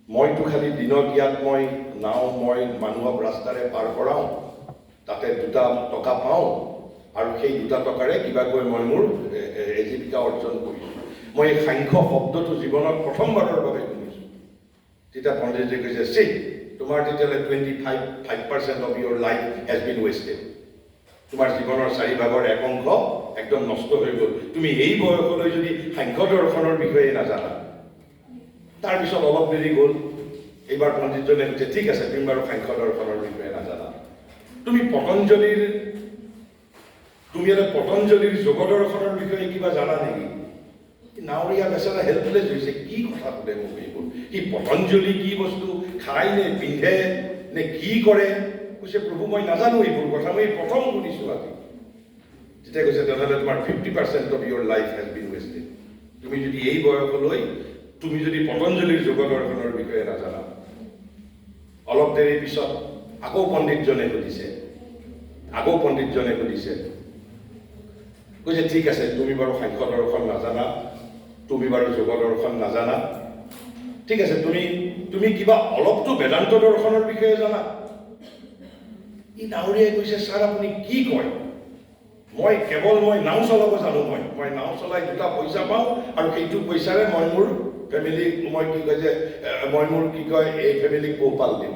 মইতো খালি দিনত ইয়াত মই মানুহক ৰাস্তাৰে পাৰ কৰাওঁ, তাতে 2 টকা পাওঁ, আৰু সেই 2 টকাৰে কিবাকৈ মই মোৰ জীৱিকা অৰ্জন কৰিছোঁ। মই এই সাংখ্য শব্দটো জীৱনত প্ৰথমবাৰৰ বাবে শুনিছোঁ। তেতিয়া পণ্ডিতে কৈছে, চি, তোমাৰ তেতিয়াহ'লে 25% of your life has been wasted. তোমাৰ জীৱনৰ 4/1 একদম নষ্ট হৈ গ'ল। তুমি এই বয়সলৈ যদি সাংখ্য দৰ্শনৰ বিষয়ে নাজানা। তাৰপিছত অলপ দেৰি গ'ল, এইবাৰ পণ্ডিতজনে কৈছে, ঠিক আছে, তুমি বাৰু সাংখ্য দৰ্শনৰ বিষয়ে নাজানা, তুমি এটা পতঞ্জলিৰ যোগ দৰ্শনৰ বিষয়ে কিবা জানা নেকি? নাৱৰীয়া বেচাৰা হেল্পলেছ হৈছে, কি কথা সোধে মোক এইবোৰ? পতঞ্জলি কি বস্তু, খাই নে পিন্ধে নে কি কৰে? কৈছে, প্ৰভু মই নাজানো এইবোৰ কথা, মই প্ৰথম শুনিছোঁ আজি। তেতিয়া কৈছে তেনেহ'লে তোমাৰ 50% of your life has been wasted. তুমি যদি এই বয়সলৈ তুমি যদি পতঞ্জলিৰ যোগ দৰ্শনৰ বিষয়ে নাজানা। অলপ দেৰি পিছত আকৌ পণ্ডিতজনে সুধিছে কৈছে ঠিক আছে, তুমি বাৰু সাংখ্য দৰ্শন নাজানা, তুমি বাৰু যোগ দৰ্শন নাজানা, ঠিক আছে, তুমি কিবা অলপতো বেদান্ত দৰ্শনৰ বিষয়ে জানা? ই নাৱৰীয়াই কৈছে, ছাৰ আপুনি কি কয়? মই নাও চলাব জানো। মই নাও চলাই 2টা পইচা পাওঁ আৰু সেইটো পইচাৰে মই মোৰ ফেমিলিক এই ফেমিলিক পোহপাল দিওঁ।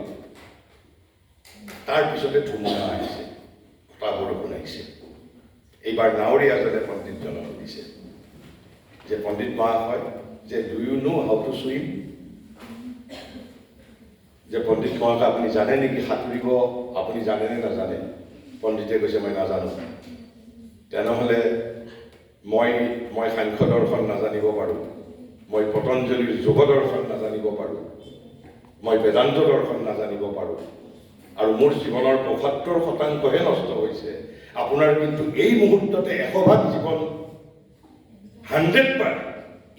তাৰপিছতে ধুমুহা আহিছে, বতাহ বৰষুণ আহিছে। এইবাৰ নাৱৰীয়াজনে পণ্ডিতজনক সুধিছে যে পণ্ডিত মহাশয়, যে do you know how to swim? যে পণ্ডিত মহাশয় আপুনি জানে নেকি সাঁতুৰিব? আপুনি জানেনে নাজানে? পণ্ডিতে কৈছে মই নাজানো। তেনেহ'লে মই সাংখ্য দৰ্শন নাজানিব পাৰোঁ, মই পতঞ্জলিৰ যোগ দৰ্শন নাজানিব পাৰোঁ, মই বেদান্ত দৰ্শন নাজানিব পাৰোঁ, আৰু মোৰ জীৱনৰ 75% নষ্ট হৈছে। আপোনাৰ কিন্তু এই মুহূৰ্ততে 100% জীৱন 100%,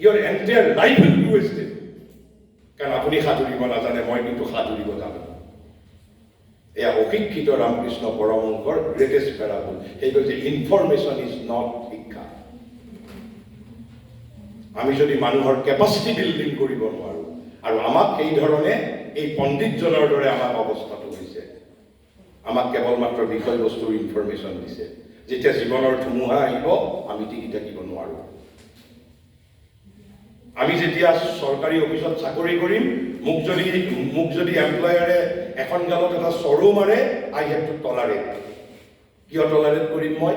your entire life will be wasted. কাৰণ আপুনি সাঁতুৰিব নাজানে, মই কিন্তু সাঁতুৰিব জানো। এয়া অশিক্ষিত ৰামকৃষ্ণ পৰমহংসৰ গ্ৰেটেষ্ট পেৰাবল। সেই কৈছে ইনফৰমেশ্যন ইজ নট শিক্ষা। আমি যদি মানুহৰ কেপাচিটি বিল্ডিং কৰিব নোৱাৰোঁ, আৰু আমাক এই ধৰণে এই পণ্ডিতজনৰ দৰে আমাক অৱস্থাটো হৈছে। আমাক কেৱল মাত্ৰ বিষয়বস্তুৰ ইনফৰমেশ্যন দিছে। যেতিয়া জীৱনৰ ধুমুহা আহিব আমি টিকি থাকিব নোৱাৰোঁ। আমি যেতিয়া চৰকাৰী অফিচত চাকৰি কৰিম, মোক যদি এমপ্লয়াৰে এখন গালত এটা চৰো মাৰে, আই হেভ টু টলাৰেট। কিয় টলাৰেট কৰিম মই?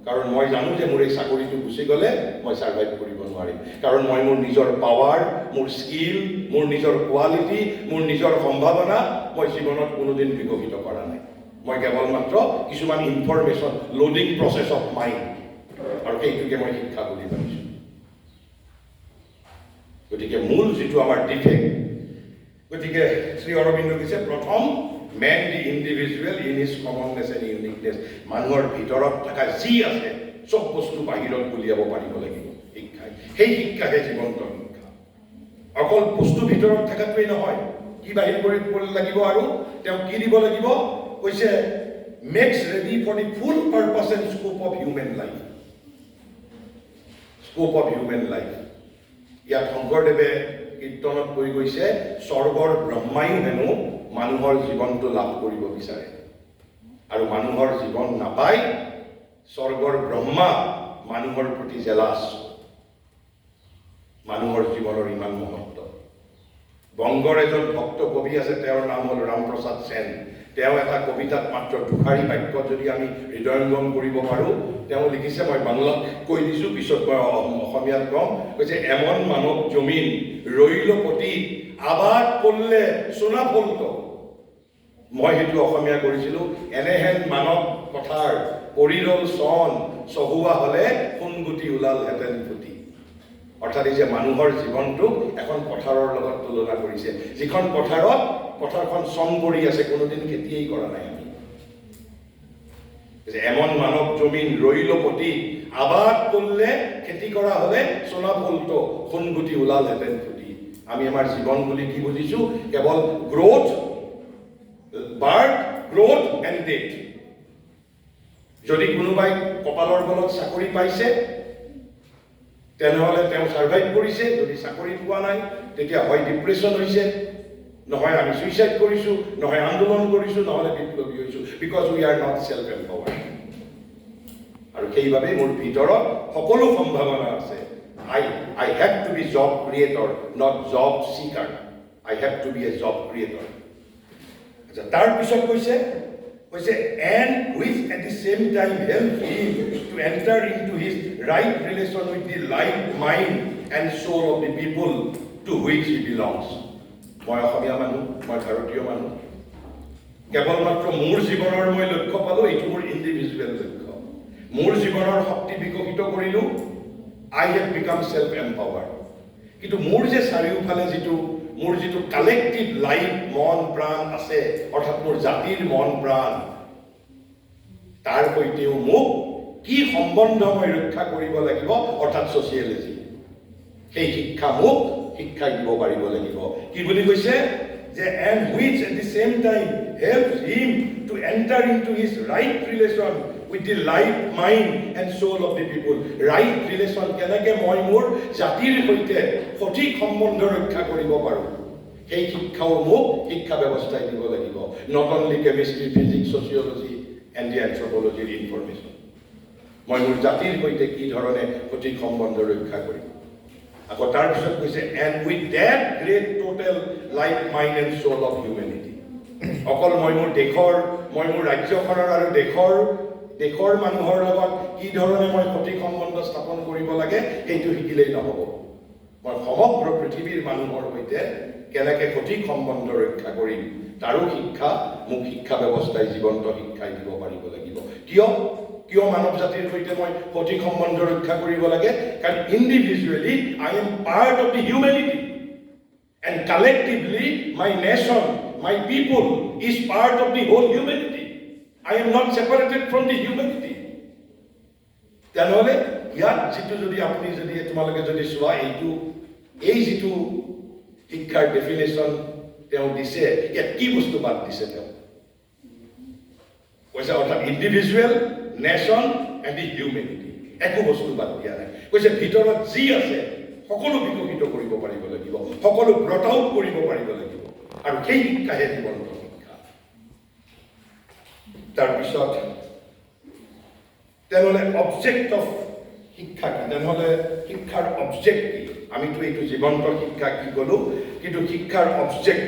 কাৰণ মই জানো যে মোৰ এই চাকৰিটো গুচি গ'লে মই ছাৰ্ভাইভ কৰিব নোৱাৰিম। কাৰণ মই মোৰ নিজৰ পাৱাৰ, মোৰ স্কিল, মোৰ নিজৰ কোৱালিটি, মোৰ নিজৰ সম্ভাৱনা মই জীৱনত কোনোদিন বিকশিত কৰা নাই। মই কেৱল মাত্ৰ কিছুমান information loading process of mind, আৰু সেইটোকে মই শিক্ষা বুলি ভাবিছোঁ। গতিকে মূল যিটো আমাৰ ডিফেক্ট, গতিকে শ্ৰী অৰবিন্দ কৈছে প্ৰথম man the individual in his commonness and uniqueness. মানুহৰ ভিতৰত থকা যি আছে চব বস্তু বাহিৰত উলিয়াব পাৰিব লাগিব শিক্ষাই। সেই শিক্ষাহে জীৱন্ত শিক্ষা। অকল বস্তু ভিতৰত থকাটোৱেই নহয়, কি বাহিৰ কৰিব লাগিব আৰু তেওঁ কি দিব লাগিব? কৈছে makes ready for the full purpose and scope of human life. Scope of human life. ইয়াত শংকৰদেৱে কীৰ্তনত কৈ গৈছে, স্বৰ্গৰ ব্ৰহ্মায়ো হেনো মানুহৰ জীৱনটো লাভ কৰিব বিচাৰে, আৰু মানুহৰ জীৱন নাপায়। স্বৰ্গৰ ব্ৰহ্মা মানুহৰ প্ৰতি জেলাছ। মানুহৰ জীৱনৰ ইমান মহত্ব। বংগৰ এজন ভক্ত কবি আছে, তেওঁৰ নাম হ'ল ৰামপ্ৰসাদ সেন। তেওঁ এটা কবিতাত মাত্ৰ দুষাৰী বাক্য যদি আমি হৃদয়ংগম কৰিব পাৰোঁ, তেওঁ লিখিছে, মই বাংলাত কৈ দিছোঁ, পিছত মই অসমীয়াত কম। কৈছে, এমন মানৱ জমিন ৰৈল পতি আবাদ কৰলে সোনা ফলত। মই সেইটো অসমীয়া কৰিছিলোঁ, এনেহেন মানৱ পথাৰ পৰিৰল চন চহুৱা হ'লে সোণগুটি ওলালহেঁতেন ফুটি। অৰ্থাৎ এই যে মানুহৰ জীৱনটোক এখন পথাৰৰ লগত তুলনা কৰিছে, যিখন পথাৰখন চন পৰি আছে, কোনোদিন খেতিয়েই কৰা নাই আমি। এমন মানৱ জমিন ৰৈল পতি আবাদ কৰলে, খেতি কৰা হ'লে সোনা ফলত সোণগুটি ওলালহেঁতেন ফুটি। আমি আমাৰ জীৱন বুলি কি বুজিছোঁ? কেৱল growth, birth, growth and death. যদি কোনোবাই কপালৰ বলত চাকৰি পাইছে তেনেহ'লে তেওঁ ছাৰ্ভাইভ কৰিছে। যদি চাকৰি পোৱা নাই তেতিয়া হয় ডিপ্ৰেশ্যন হৈছে, নহয় আমি ছুইচাইড কৰিছোঁ, নহয় আন্দোলন কৰিছোঁ, নহ'লে বিপ্লৱী হৈছোঁ। Because we are not self empowered. আৰু সেইবাবে মোৰ ভিতৰত সকলো সম্ভাৱনা আছে। I have to be job creator, not job seeker. I have to be a job creator. তাৰ পিছত কৈছে and which at the same time help him to enter into his right relation with the life, mind and soul of the people to which he belongs. মই অসমীয়া মানুহ, মই ভাৰতীয় মানুহ। কেৱল মাত্ৰ মোৰ জীৱনৰ মই লক্ষ্য পালোঁ, এইটো মোৰ ইণ্ডিভিজুৱেল লক্ষ্য। মোৰ জীৱনৰ শক্তি বিকশিত কৰিলোঁ, I have become self-empowered. কিন্তু মোৰ যে চাৰিওফালে মোৰ যিটো কালেক্টিভ লাইফ, মন প্ৰাণ আছে, অৰ্থাৎ মোৰ জাতিৰ মন প্ৰাণ, তাৰ সৈতেও মোক কি সম্বন্ধ মই ৰক্ষা কৰিব লাগিব অৰ্থাৎ ছচিয়েলজি সেই শিক্ষা মোক শিক্ষা দিব পাৰিব লাগিব কি বুলি কৈছে যে and which at the same time helps him to enter into his right relation with the life mind and soul of the people right relation কেনেকৈ মই মোৰ জাতিৰ সৈতে সঠিক সম্বন্ধ ৰক্ষা কৰিব পাৰোঁ সেই শিক্ষাও মোক শিক্ষা ব্যৱস্থাই দিব লাগিব not only chemistry physics sociology and the anthropology information মই মোৰ জাতিৰ সৈতে কি ধৰণে সঠিক সম্বন্ধ ৰক্ষা কৰিম আকৌ তাৰ পিছত কৈছে and with that great total life mind and soul of humanity অকল মই মোৰ ৰাজ্যখনৰ আৰু দেশৰ মানুহৰ লগত কি ধৰণে মই সঠিক সম্বন্ধ স্থাপন কৰিব লাগে সেইটো শিকিলেই নহ'ব মই সমগ্ৰ পৃথিৱীৰ মানুহৰ সৈতে কেনেকৈ সঠিক সম্বন্ধ ৰক্ষা কৰিম তাৰো শিক্ষা মোক শিক্ষা ব্যৱস্থাই জীৱন্ত শিক্ষাই দিব পাৰিব লাগিব কিয় মানৱ জাতিৰ সৈতে মই সঠিক সম্বন্ধ ৰক্ষা কৰিব লাগে কাৰণ individually I am part of the humanity and collectively my nation my people is part of the whole humanity I am not separated from the humanity তেনেহ'লে ইয়াত যিটো যদি আপুনি যদি তোমালোকে যদি চোৱা এই যিটো শিক্ষাৰ ডেফিনেশ্যন তেওঁ দিছে ইয়াত কি বস্তু বাদ দিছে তেওঁ কৈছে অৰ্থাৎ individual nation and the humanity একো বস্তু বাদ দিয়া নাই কৈছে ভিতৰত যি আছে সকলো বিকশিত কৰিব পাৰিব লাগিব সকলো ব্ৰট আউট কৰিব পাৰিব লাগিব আৰু সেই শিক্ষাহে জীৱন্ত শিক্ষা তাৰপিছত তেনেহ'লে অবজেক্ট অফ শিক্ষা কি তেনেহ'লে শিক্ষাৰ অবজেক্ট কি আমিতো এইটো জীৱন্ত শিক্ষা কি ক'লোঁ কিন্তু শিক্ষাৰ অবজেক্ট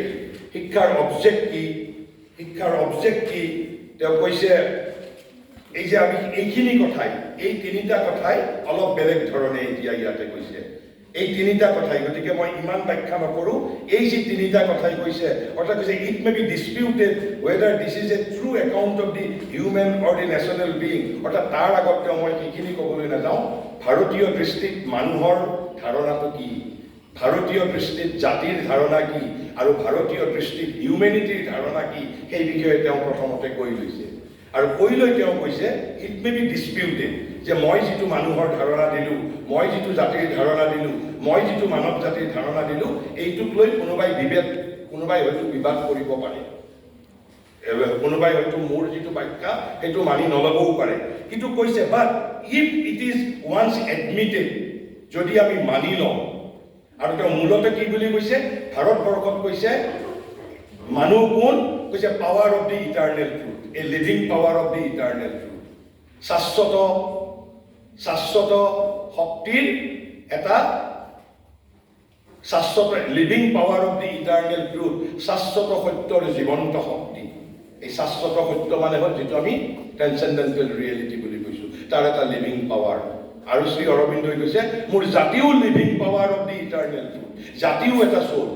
কি তেওঁ কৈছে এই যে আমি এইখিনি কথাই এই তিনিটা কথাই অলপ বেলেগ ধৰণে এতিয়া ইয়াতে কৈছে এই তিনিটা কথাই গতিকে মই ইমান ব্যাখ্যা নকৰোঁ এই যি তিনিটা কথাই কৈছে অৰ্থাৎ কৈছে it may be disputed whether this is a true account of the human or the national being অৰ্থাৎ তাৰ আগত তেওঁ মই সেইখিনি ক'বলৈ নাযাওঁ ভাৰতীয় দৃষ্টিত মানুহৰ ধাৰণাটো কি ভাৰতীয় দৃষ্টিত জাতিৰ ধাৰণা কি আৰু ভাৰতীয় দৃষ্টিত হিউমেনিটিৰ ধাৰণা কি সেই বিষয়ে তেওঁ প্ৰথমতে কৈ লৈছে আৰু কৈ লৈ তেওঁ কৈছে ইট মে বি ডিছপিউটেড যে মই যিটো মানুহৰ ধাৰণা দিলোঁ মই যিটো জাতিৰ ধাৰণা দিলোঁ মই যিটো মানৱ জাতিৰ ধাৰণা দিলোঁ এইটোক লৈ কোনোবাই হয়তো বিবাদ কৰিব পাৰে কোনোবাই হয়তো মোৰ যিটো ব্যাখ্যা সেইটো মানি নল'বও পাৰে কিন্তু কৈছে but if it is once admitted যদি আমি মানি লওঁ আৰু তেওঁ মূলতে কি বুলি কৈছে ভাৰতবৰ্ষত কৈছে মানুহ কোন কৈছে power of the eternal truth a living power of the eternal truth শাশ্বত শক্তিৰ এটা শাশ্বত living power of the eternal truth শাশ্বত সত্যৰ জীৱন্ত শক্তি এই শাশ্বত সত্য মানে হ'ল যিটো আমি ট্ৰেন্সেণ্ডেণ্টেল ৰিয়েলিটি বুলি কৈছোঁ তাৰ এটা লিভিং পাৱাৰ আৰু শ্ৰী অৰবিন্দই কৈছে মোৰ জাতিও living power of the eternal truth জাতিও এটা সোল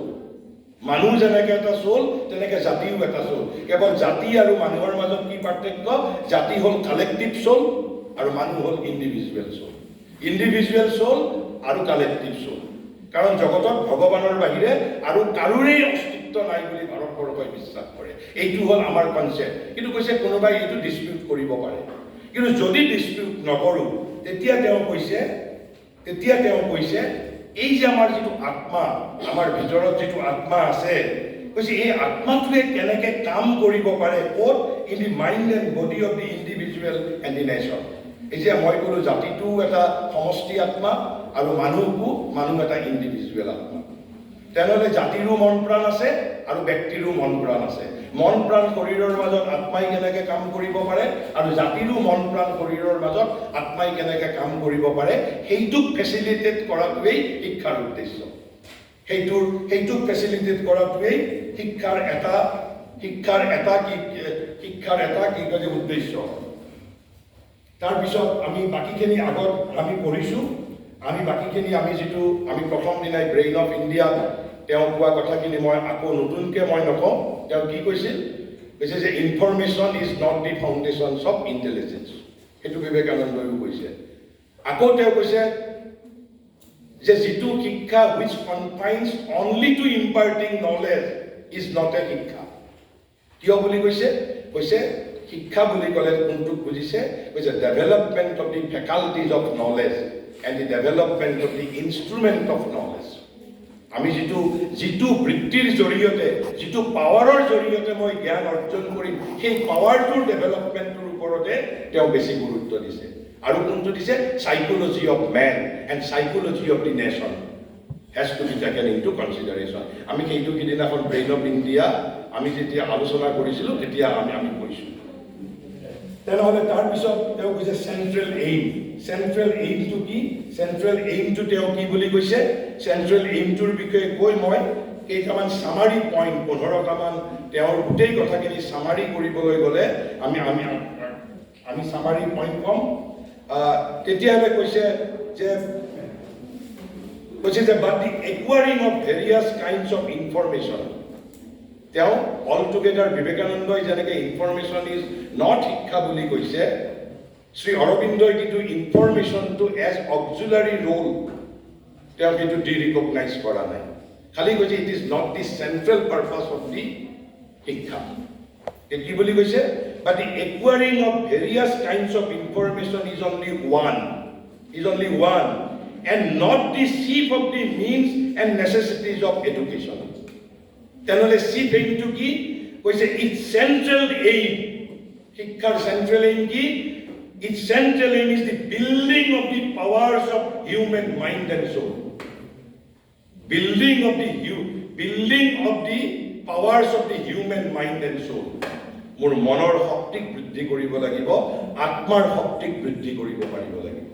মানুহ যেনেকৈ এটা সোল তেনেকৈ জাতিও এটা সোল কেৱল জাতি আৰু মানুহৰ মাজত কি পাৰ্থক্য জাতি হ'ল কালেক্টিভ সোল আৰু মানুহ হ'ল ইণ্ডিভিজুৱেল সোল আৰু কালেক্টিভ সোল কাৰণ জগতত ভগৱানৰ বাহিৰে আৰু কাৰোৰেই অস্তিত্ব নাই বুলি ভাৰতবৰ্ষই বিশ্বাস কৰে এইটো হ'ল আমাৰ কনচেপ্ট কিন্তু কৈছে কোনোবাই এইটো ডিছপিউট কৰিব পাৰে কিন্তু যদি ডিছপিউট নকৰোঁ তেতিয়া তেওঁ কৈছে এই যে আমাৰ যিটো আত্মা আমাৰ ভিতৰত যিটো আত্মা আছে কৈছে এই আত্মাটোৱে কেনেকৈ কাম কৰিব পাৰে ক'ত in the mind and body of the individual and the nation এই যে মই ক'লোঁ জাতিটোও এটা সমষ্টি আত্মা আৰু মানুহ এটা ইণ্ডিভিজুৱেল আত্মা তেনেহ'লে জাতিৰো মন প্ৰাণ আছে আৰু ব্যক্তিৰো মন প্ৰাণ আছে মন প্ৰাণ শৰীৰৰ মাজত আত্মাই কেনেকৈ কাম কৰিব পাৰে আৰু জাতিৰো মন প্ৰাণ শৰীৰৰ মাজত আত্মাই কেনেকৈ কাম কৰিব পাৰে সেইটোক ফেচিলিটেট কৰাটোৱেই শিক্ষাৰ উদ্দেশ্য সেইটোক ফেচিলিটেট কৰাটোৱেই শিক্ষাৰ এটা কি কয় উদ্দেশ্য তাৰপিছত আমি বাকীখিনি আগত আমি পঢ়িছোঁ আমি যিটো আমি প্ৰথম দিনাই ব্ৰেইন অফ ইণ্ডিয়াত তেওঁ কোৱা কথাখিনি মই আকৌ নতুনকৈ মই নকওঁ তেওঁ কি কৈছে যে information is not the foundations of intelligence সেইটো বিবেকানন্দইও কৈছে আকৌ তেওঁ কৈছে যে যিটো শিক্ষা which confines only to imparting knowledge is not a শিক্ষা কিয় বুলি কৈছে শিক্ষা বুলি ক'লে কোনটোক বুজিছে কৈছে development of the faculties of knowledge and the development of the instrument of knowledge আমি যিটো বৃত্তিৰ জৰিয়তে যিটো পাৱাৰৰ জৰিয়তে মই জ্ঞান অৰ্জন কৰিম সেই পাৱাৰটোৰ ডেভেলপমেণ্টৰ ওপৰতে তেওঁ বেছি গুৰুত্ব দিছে আৰু কোনটো দিছে psychology of man and psychology of the nation has to be taken into consideration. আমি সেইটো কিদিনাখন ব্ৰেইন অফ ইণ্ডিয়া আমি যেতিয়া আলোচনা কৰিছিলোঁ তেতিয়া আমি কৈছোঁ তেনেহ'লে তাৰপিছত তেওঁ কৈছে চেণ্ট্ৰেল এইমটো কি চেণ্ট্ৰেল এইমটো তেওঁ কি বুলি কৈছে চেণ্ট্ৰেল এইমটোৰ বিষয়ে কৈ মই কেইটামান চামাৰী পইণ্ট 15টামান তেওঁৰ গোটেই কথাখিনি চামাৰী কৰিবলৈ গ'লে আমি চামাৰী পইণ্ট ক'ম তেতিয়াহ'লে কৈছে যে which is about the acquiring of various kinds of information. Now, altogether, Vivekananda is like information is not শিক্ষা বুলি কৈছে Sri Aurobindo into information to as auxiliary role. Now, we to recognize কৰা নাই খালি কৈছে it is not the central purpose of the শিক্ষা কি বুলি কৈছে but the acquiring of various kinds of information is only one and not the chief of the means and necessities of education. Tenole chief aim to ki koise its central aim shikkar central aim ki its central aim is the building of the powers of human mind and soul. Building of the powers of the human mind and soul. Mor monor shaktik bridhi koribo lagibo atmar shaktik bridhi koribo paribo lagibo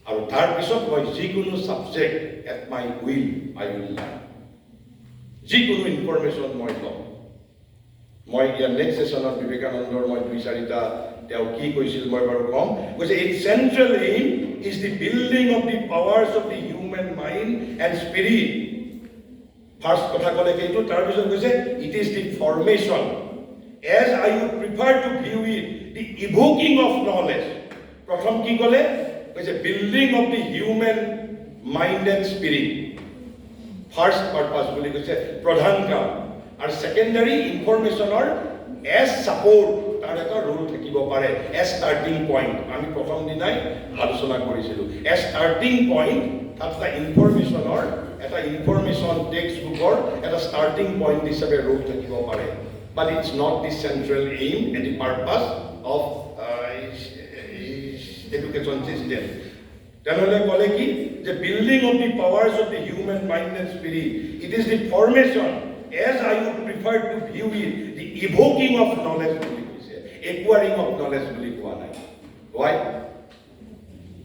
আৰু তাৰ পিছত মই যিকোনো subject at my will I will learn যিকোনো information মই ল'ম মই ইয়াৰ next ছেশ্যনত বিবেকানন্দৰ মই 2-4টা তেওঁ কি কৈছিল মই বাৰু ক'ম কৈছে it central aim is the building of the powers of the human mind and spirit first কথা ক'লে সেইটো তাৰপিছত কৈছে it is the formation as I would prefer to view it the evoking of knowledge প্ৰথম কি ক'লে কৈছে building of the human mind and spirit first purpose বুলি কৈছে প্ৰধান কাম আৰু ছেকেণ্ডাৰী ইনফৰমেশ্যনৰ এজ ছাপৰ্ট তাৰ এটা ৰোল থাকিব পাৰে এজ ষ্টাৰ্টিং পইণ্ট আমি প্ৰথম দিনাই আলোচনা কৰিছিলোঁ এজ ষ্টাৰ্টিং পইণ্ট তাত এটা ইনফৰমেশ্যনৰ এটা ইনফৰমেশ্যন টেক্সট বুকৰ এটা ষ্টাৰ্টিং পইণ্ট হিচাপে ৰোল থাকিব পাৰে but it's not the central aim and the purpose of education system. Tenole kole ki the building of the powers of the human mind and spirit. It is the formation, as I would prefer to view it, the evoking of knowledge, acquiring of knowledge. Why?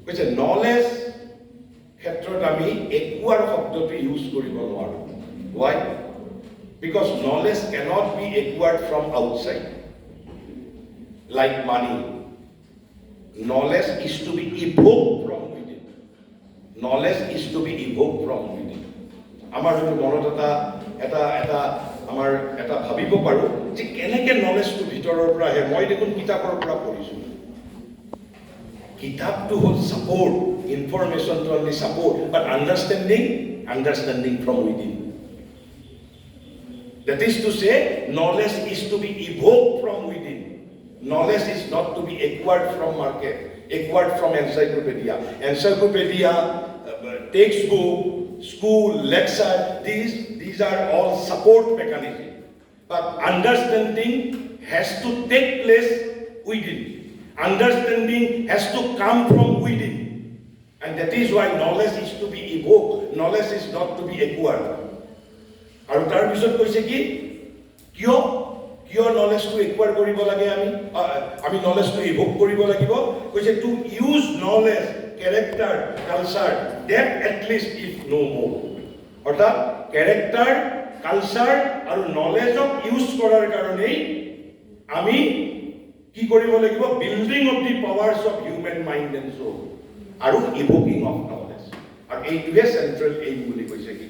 Because knowledge ক্ষেত্ৰত আমি acquire শব্দটো use কৰিব নোৱাৰো. Why? Because knowledge cannot be acquired from outside. Like money. Knowledge is to be evoked from within. Knowledge is to be evoked from within. আমাৰ যদি মনত এটা আমাৰ এটা ভাবিব পাৰো যে কেনেকৈ নলেজটো ভিতৰৰ পৰা আহে মই দেখোন কিতাপৰ পৰা পঢ়িছোঁ কিতাপটো হ'ল ছাপৰ্ট ইনফৰমেশ্যনটো only support but understanding from within that is to say knowledge is to be evoked from within. Knowledge is not to be acquired from market, acquired from encyclopedia, textbook, school, lecture. These are all support mechanisms. But understanding has to take place within. Understanding has to come from within. And that is why knowledge is to be evoked. Knowledge is not to be acquired. আৰু তাৰ পিছত কৈছে কি কিয় নলেজটো একুৱাৰ কৰিব লাগে আমি নলেজটো evoke কৰিব লাগিব কৈছে to use knowledge character culture that at least if no more অৰ্থাৎ কেৰেক্টাৰ কালচাৰ আৰু নলেজক ইউজ কৰাৰ কাৰণেই আমি কি কৰিব লাগিব building of the powers of human mind and soul আৰু ইভোকিং অফ নলেজ আৰু এইটোৱে চেণ্ট্ৰেল এইম বুলি কৈছে কি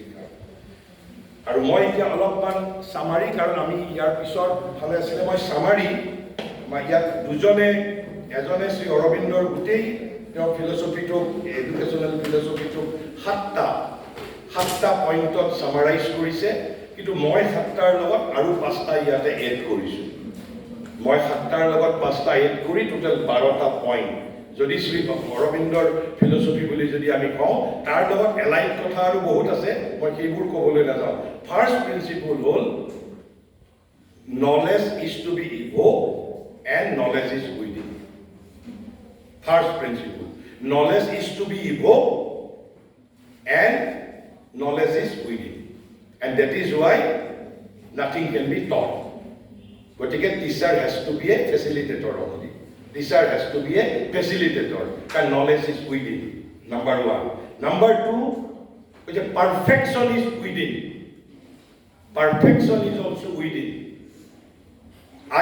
আৰু মই এতিয়া অলপমান সামাৰী কাৰণ আমি ইয়াৰ পিছত ভালে আছিলে মই সামাৰী ইয়াত এজনে শ্ৰী অৰবিন্দৰ গোটেই তেওঁৰ ফিলচফিটো এডুকেশ্যনেল ফিলচফিটো সাতটা পইণ্টত সামাৰাইজ কৰিছে কিন্তু মই 7টাৰ লগত আৰু 5টা ইয়াতে এড কৰিছোঁ মই 7টাৰ লগত 5টা এড কৰি টোটেল 12টা পইণ্ট যদি শ্ৰী অৰবিন্দৰ ফিলচফি বুলি যদি আমি কওঁ তাৰ লগত এলাইড কথা আৰু বহুত আছে মই সেইবোৰ ক'বলৈ নাযাওঁ ফাৰ্ষ্ট প্ৰিন্সিপল হ'ল knowledge is to be evoke and knowledge is within first principle knowledge is to be evoke and knowledge is within and that is why nothing can be taught গতিকে teacher has to be a facilitator only Teacher has to be a facilitator. And knowledge is within. Number 1. Number 2, which perfection is within. Perfection is also within.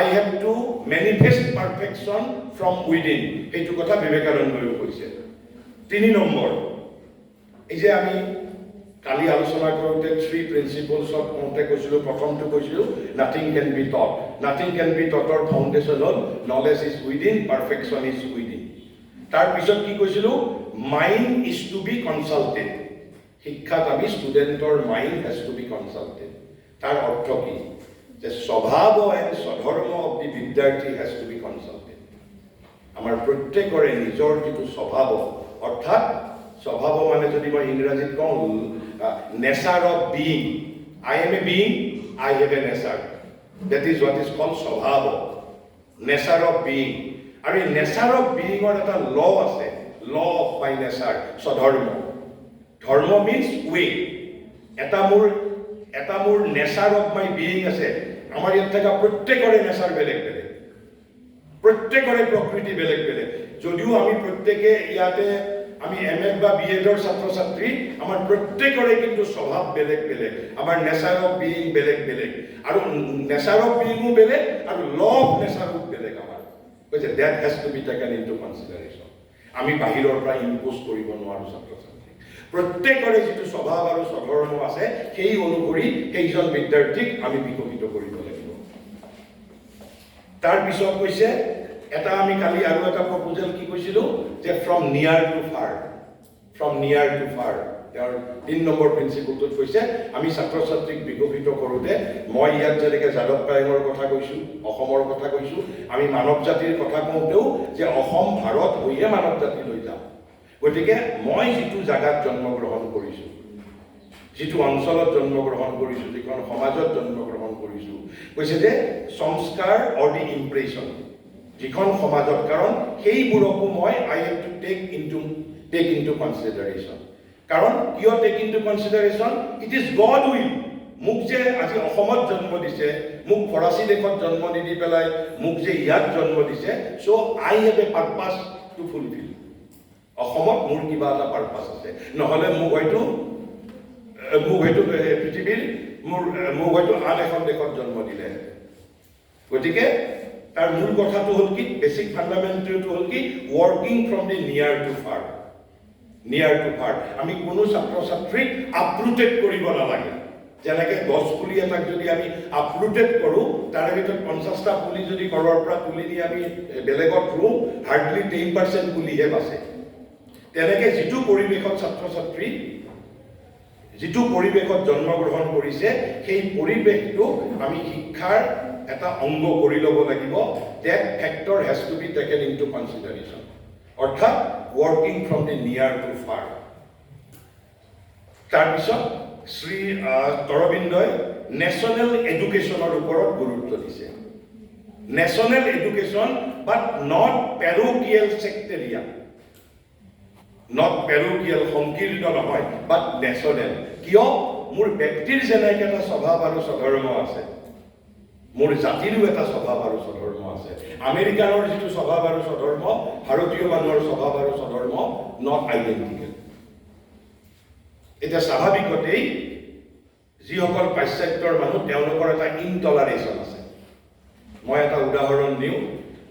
I have to manifest perfection from within. এইটো কথা বিবেকানন্দই কৈছে 3 number এই যে আমি কালি আলোচনা কৰোঁতে 3 principles of কওঁতে কৈছিলোঁ প্ৰথমটো কৈছিলোঁ nothing can be taught nothing can be টটৰ ফাউণ্ডেশ্যন হ'ল knowledge is within perfection is within তাৰপিছত কি কৈছিলোঁ mind is to be consulted শিক্ষাত আমি ষ্টুডেণ্টৰ mind has to be consulted তাৰ অৰ্থ কি যে স্বভাৱ এণ্ড স্বধৰ্ম অফ দি বিদ্যাৰ্থী হেজ টু বি কনচাল্টেড আমাৰ প্ৰত্যেকৰে নিজৰ যিটো স্বভাৱ অৰ্থাৎ স্বভাৱ মানে যদি মই ইংৰাজীত কওঁ nature of being I am a being I have a nature that is what is called স্বভাৱ নেচাৰ অফ বিইং আৰু এই নেচাৰ অফ বিইঙৰ এটা ল আছে ল অফ মাই নেচাৰ স্বধৰ্ম ধৰ্ম মিনছ ৱে এটা মোৰ নেচাৰ অফ মাই বিইং আছে আমাৰ ইয়াত থকা প্ৰত্যেকৰে নেচাৰ বেলেগ বেলেগ প্ৰত্যেকৰে প্ৰকৃতি বেলেগ বেলেগ যদিও আমি প্ৰত্যেকে ইয়াতে আমি এমএ বা বিএডৰ ছাত্ৰ ছাত্ৰী আমাৰ প্ৰত্যেকৰে কিন্তু স্বভাৱ বেলেগ বেলেগ আমাৰ নেচাৰ অফ বিইং বেলেগ বেলেগ আৰু নেচাৰ অফ বিইঙো বেলেগ আৰু ল অফ নেচাৰো বেলেগ আমাৰ কৈছে that has to be taken into consideration আমি বাহিৰৰ পৰা ইম্প'জ কৰিব নোৱাৰোঁ ছাত্ৰ ছাত্ৰী প্ৰত্যেকৰে যিটো স্বভাৱ আৰু স্বধৰ্ম আছে সেই অনুসৰি সেইজন বিদ্যাৰ্থীক আমি বিকশিত কৰিব লাগিব তাৰপিছত কৈছে এটা আমি কালি আৰু এটা প্ৰপ'জেল কি কৈছিলোঁ যে ফ্ৰম নিয়াৰ টু ফাৰ তেওঁৰ 3 নম্বৰ প্ৰিন্সিপলটোত কৈছে আমি ছাত্ৰ ছাত্ৰীক বিকশিত কৰোঁতে মই ইয়াত যেনেকৈ যাদৱ পায়েঙৰ কথা কৈছোঁ অসমৰ কথা কৈছোঁ আমি মানৱ জাতিৰ কথা কওঁতেও যে অসম ভাৰত হৈয়ে মানৱ জাতিলৈ যাম গতিকে মই যিটো জাগাত জন্মগ্ৰহণ কৰিছোঁ যিটো অঞ্চলত জন্মগ্ৰহণ কৰিছোঁ যিখন সমাজত জন্মগ্ৰহণ কৰিছোঁ কৈছে যে সংস্কাৰ অৰ দি ইম্প্ৰেশ্যন যিখন সমাজত কাৰণ সেইবোৰকো মই I have to take into consideration কাৰণ কিয় take into consideration it is God will মোক যে আজি অসমত জন্ম দিছে মোক ফৰাচী দেশত জন্ম নিদি পেলাই মোক যে ইয়াত জন্ম দিছে so' I have a purpose to fulfil অসমত মোৰ কিবা এটা পাৰপাছ আছে নহ'লে মোক হয়তো পৃথিৱীৰ মোক হয়তো আন এখন দেশত জন্ম দিলে গতিকে তাৰ মূল কথাটো হ'ল কি বেছিক ফাণ্ডামেণ্টেলটো হ'ল কি ৱৰ্কিং ফ্ৰম দি নিয়াৰ টু ফাৰ আমি কোনো ছাত্ৰ ছাত্ৰীক আপৰুটেড কৰিব নালাগে যেনেকৈ গছ পুলি এটাক যদি আমি আপৰুটেড কৰোঁ তাৰে ভিতৰত 50টা পুলি যদি ঘৰৰ পৰা তুলি নি আমি বেলেগত ৰুওঁ হাৰ্ডলি 10% পুলিহে বাচে তেনেকৈ যিটো পৰিৱেশত ছাত্ৰ ছাত্ৰী যিটো পৰিৱেশত জন্মগ্ৰহণ কৰিছে সেই পৰিৱেশটোক আমি শিক্ষাৰ এটা অংগ কৰি ল'ব লাগিব that factor has to be taken into consideration অৰ্থাৎ working from the near to far তাৰপিছত শ্ৰী অৰবিন্দই নেশ্যনেল এডুকেশ্যনৰ ওপৰত গুৰুত্ব দিছে national education but not parochial sectarian not parochial সংকীৰ্ণ নহয় বাট নেশ্যনেল কিয় মোৰ ব্যক্তিৰ যেনেকৈ এটা স্বভাৱ আৰু স্বধৰ্ম আছে মোৰ জাতিৰো এটা স্বভাৱ আৰু স্বধৰ্ম আছে আমেৰিকানৰ যিটো স্বভাৱ আৰু স্বধৰ্ম ভাৰতীয় মানুহৰ স্বভাৱ আৰু স্বধৰ্ম নট আইডেণ্টিকেল এতিয়া স্বাভাৱিকতেই যিসকল পাশ্চাত্যৰ মানুহ তেওঁলোকৰ এটা ইনটলাৰেশ্যন আছে মই এটা উদাহৰণ দিওঁ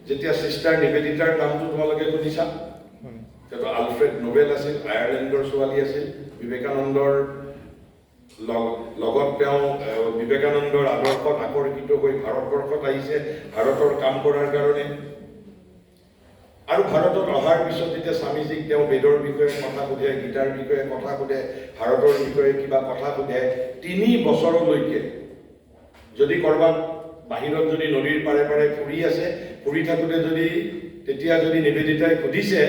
যেতিয়া চিষ্টাৰ নিবেদিতাৰ নামটো তোমালোকে শুনিছা তেওঁ আলফ্ৰেড নোবেল আছিল আয়াৰলেণ্ডৰ ছোৱালী আছিল বিবেকানন্দৰ লগত তেওঁ বিবেকানন্দৰ আদৰ্শত আকৰ্ষিত হৈ ভাৰতবৰ্ষত আহিছে ভাৰতৰ কাম কৰাৰ কাৰণে আৰু ভাৰতত অহাৰ পিছত যেতিয়া স্বামীজীক তেওঁ বেদৰ বিষয়ে কথা সোধে গীতাৰ বিষয়ে কথা সোধে ভাৰতৰ বিষয়ে কিবা কথা সোধে 3 বছৰলৈকে যদি ক'ৰবাত বাহিৰত যদি নদীৰ পাৰে পাৰে ফুৰি আছে, ফুৰি থাকোঁতে যদি তেতিয়া যদি নিবেদিতাই সুধিছে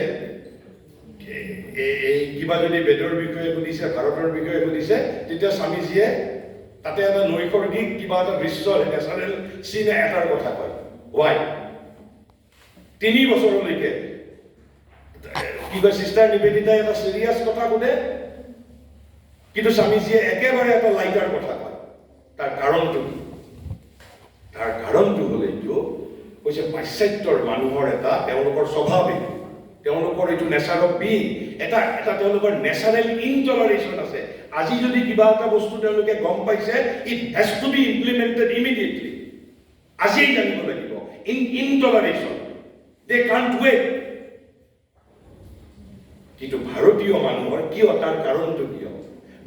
এই কিবা যদি বেদৰ বিষয়ে সুধিছে, ভাৰতৰ বিষয়ে সুধিছে, তেতিয়া স্বামীজীয়ে তাতে এটা নৈসৰ্গিক কিবা এটা দৃশ্য নেচাৰেল চিন এটাৰ কথা কয়। ৱাই 3 বছৰলৈকে কি কয় চিষ্টাৰ নিবেদিতাই এটা চিৰিয়াছ কথা সোধে, কিন্তু স্বামীজীয়ে একেবাৰে এটা লাইটাৰ কথা কয়। তাৰ কাৰণটো কি? তাৰ কাৰণটো হ'ল এইটো কৈছে পাশ্চাত্যৰ মানুহৰ এটা তেওঁলোকৰ স্বভাৱে, তেওঁলোকৰ এইটো নেচাৰ অফ বিং, এটা তেওঁলোকৰ নেচাৰেল ইনটলাৰেশ্যন আছে। আজি যদি কিবা এটা বস্তু তেওঁলোকে গম পাইছে, it has to be implemented immediately, আজিয়েই জানিব লাগিব। Intoleration, they can't wait. কিন্তু ভাৰতীয় মানুহৰ কিয়, তাৰ কাৰণটো কিয়?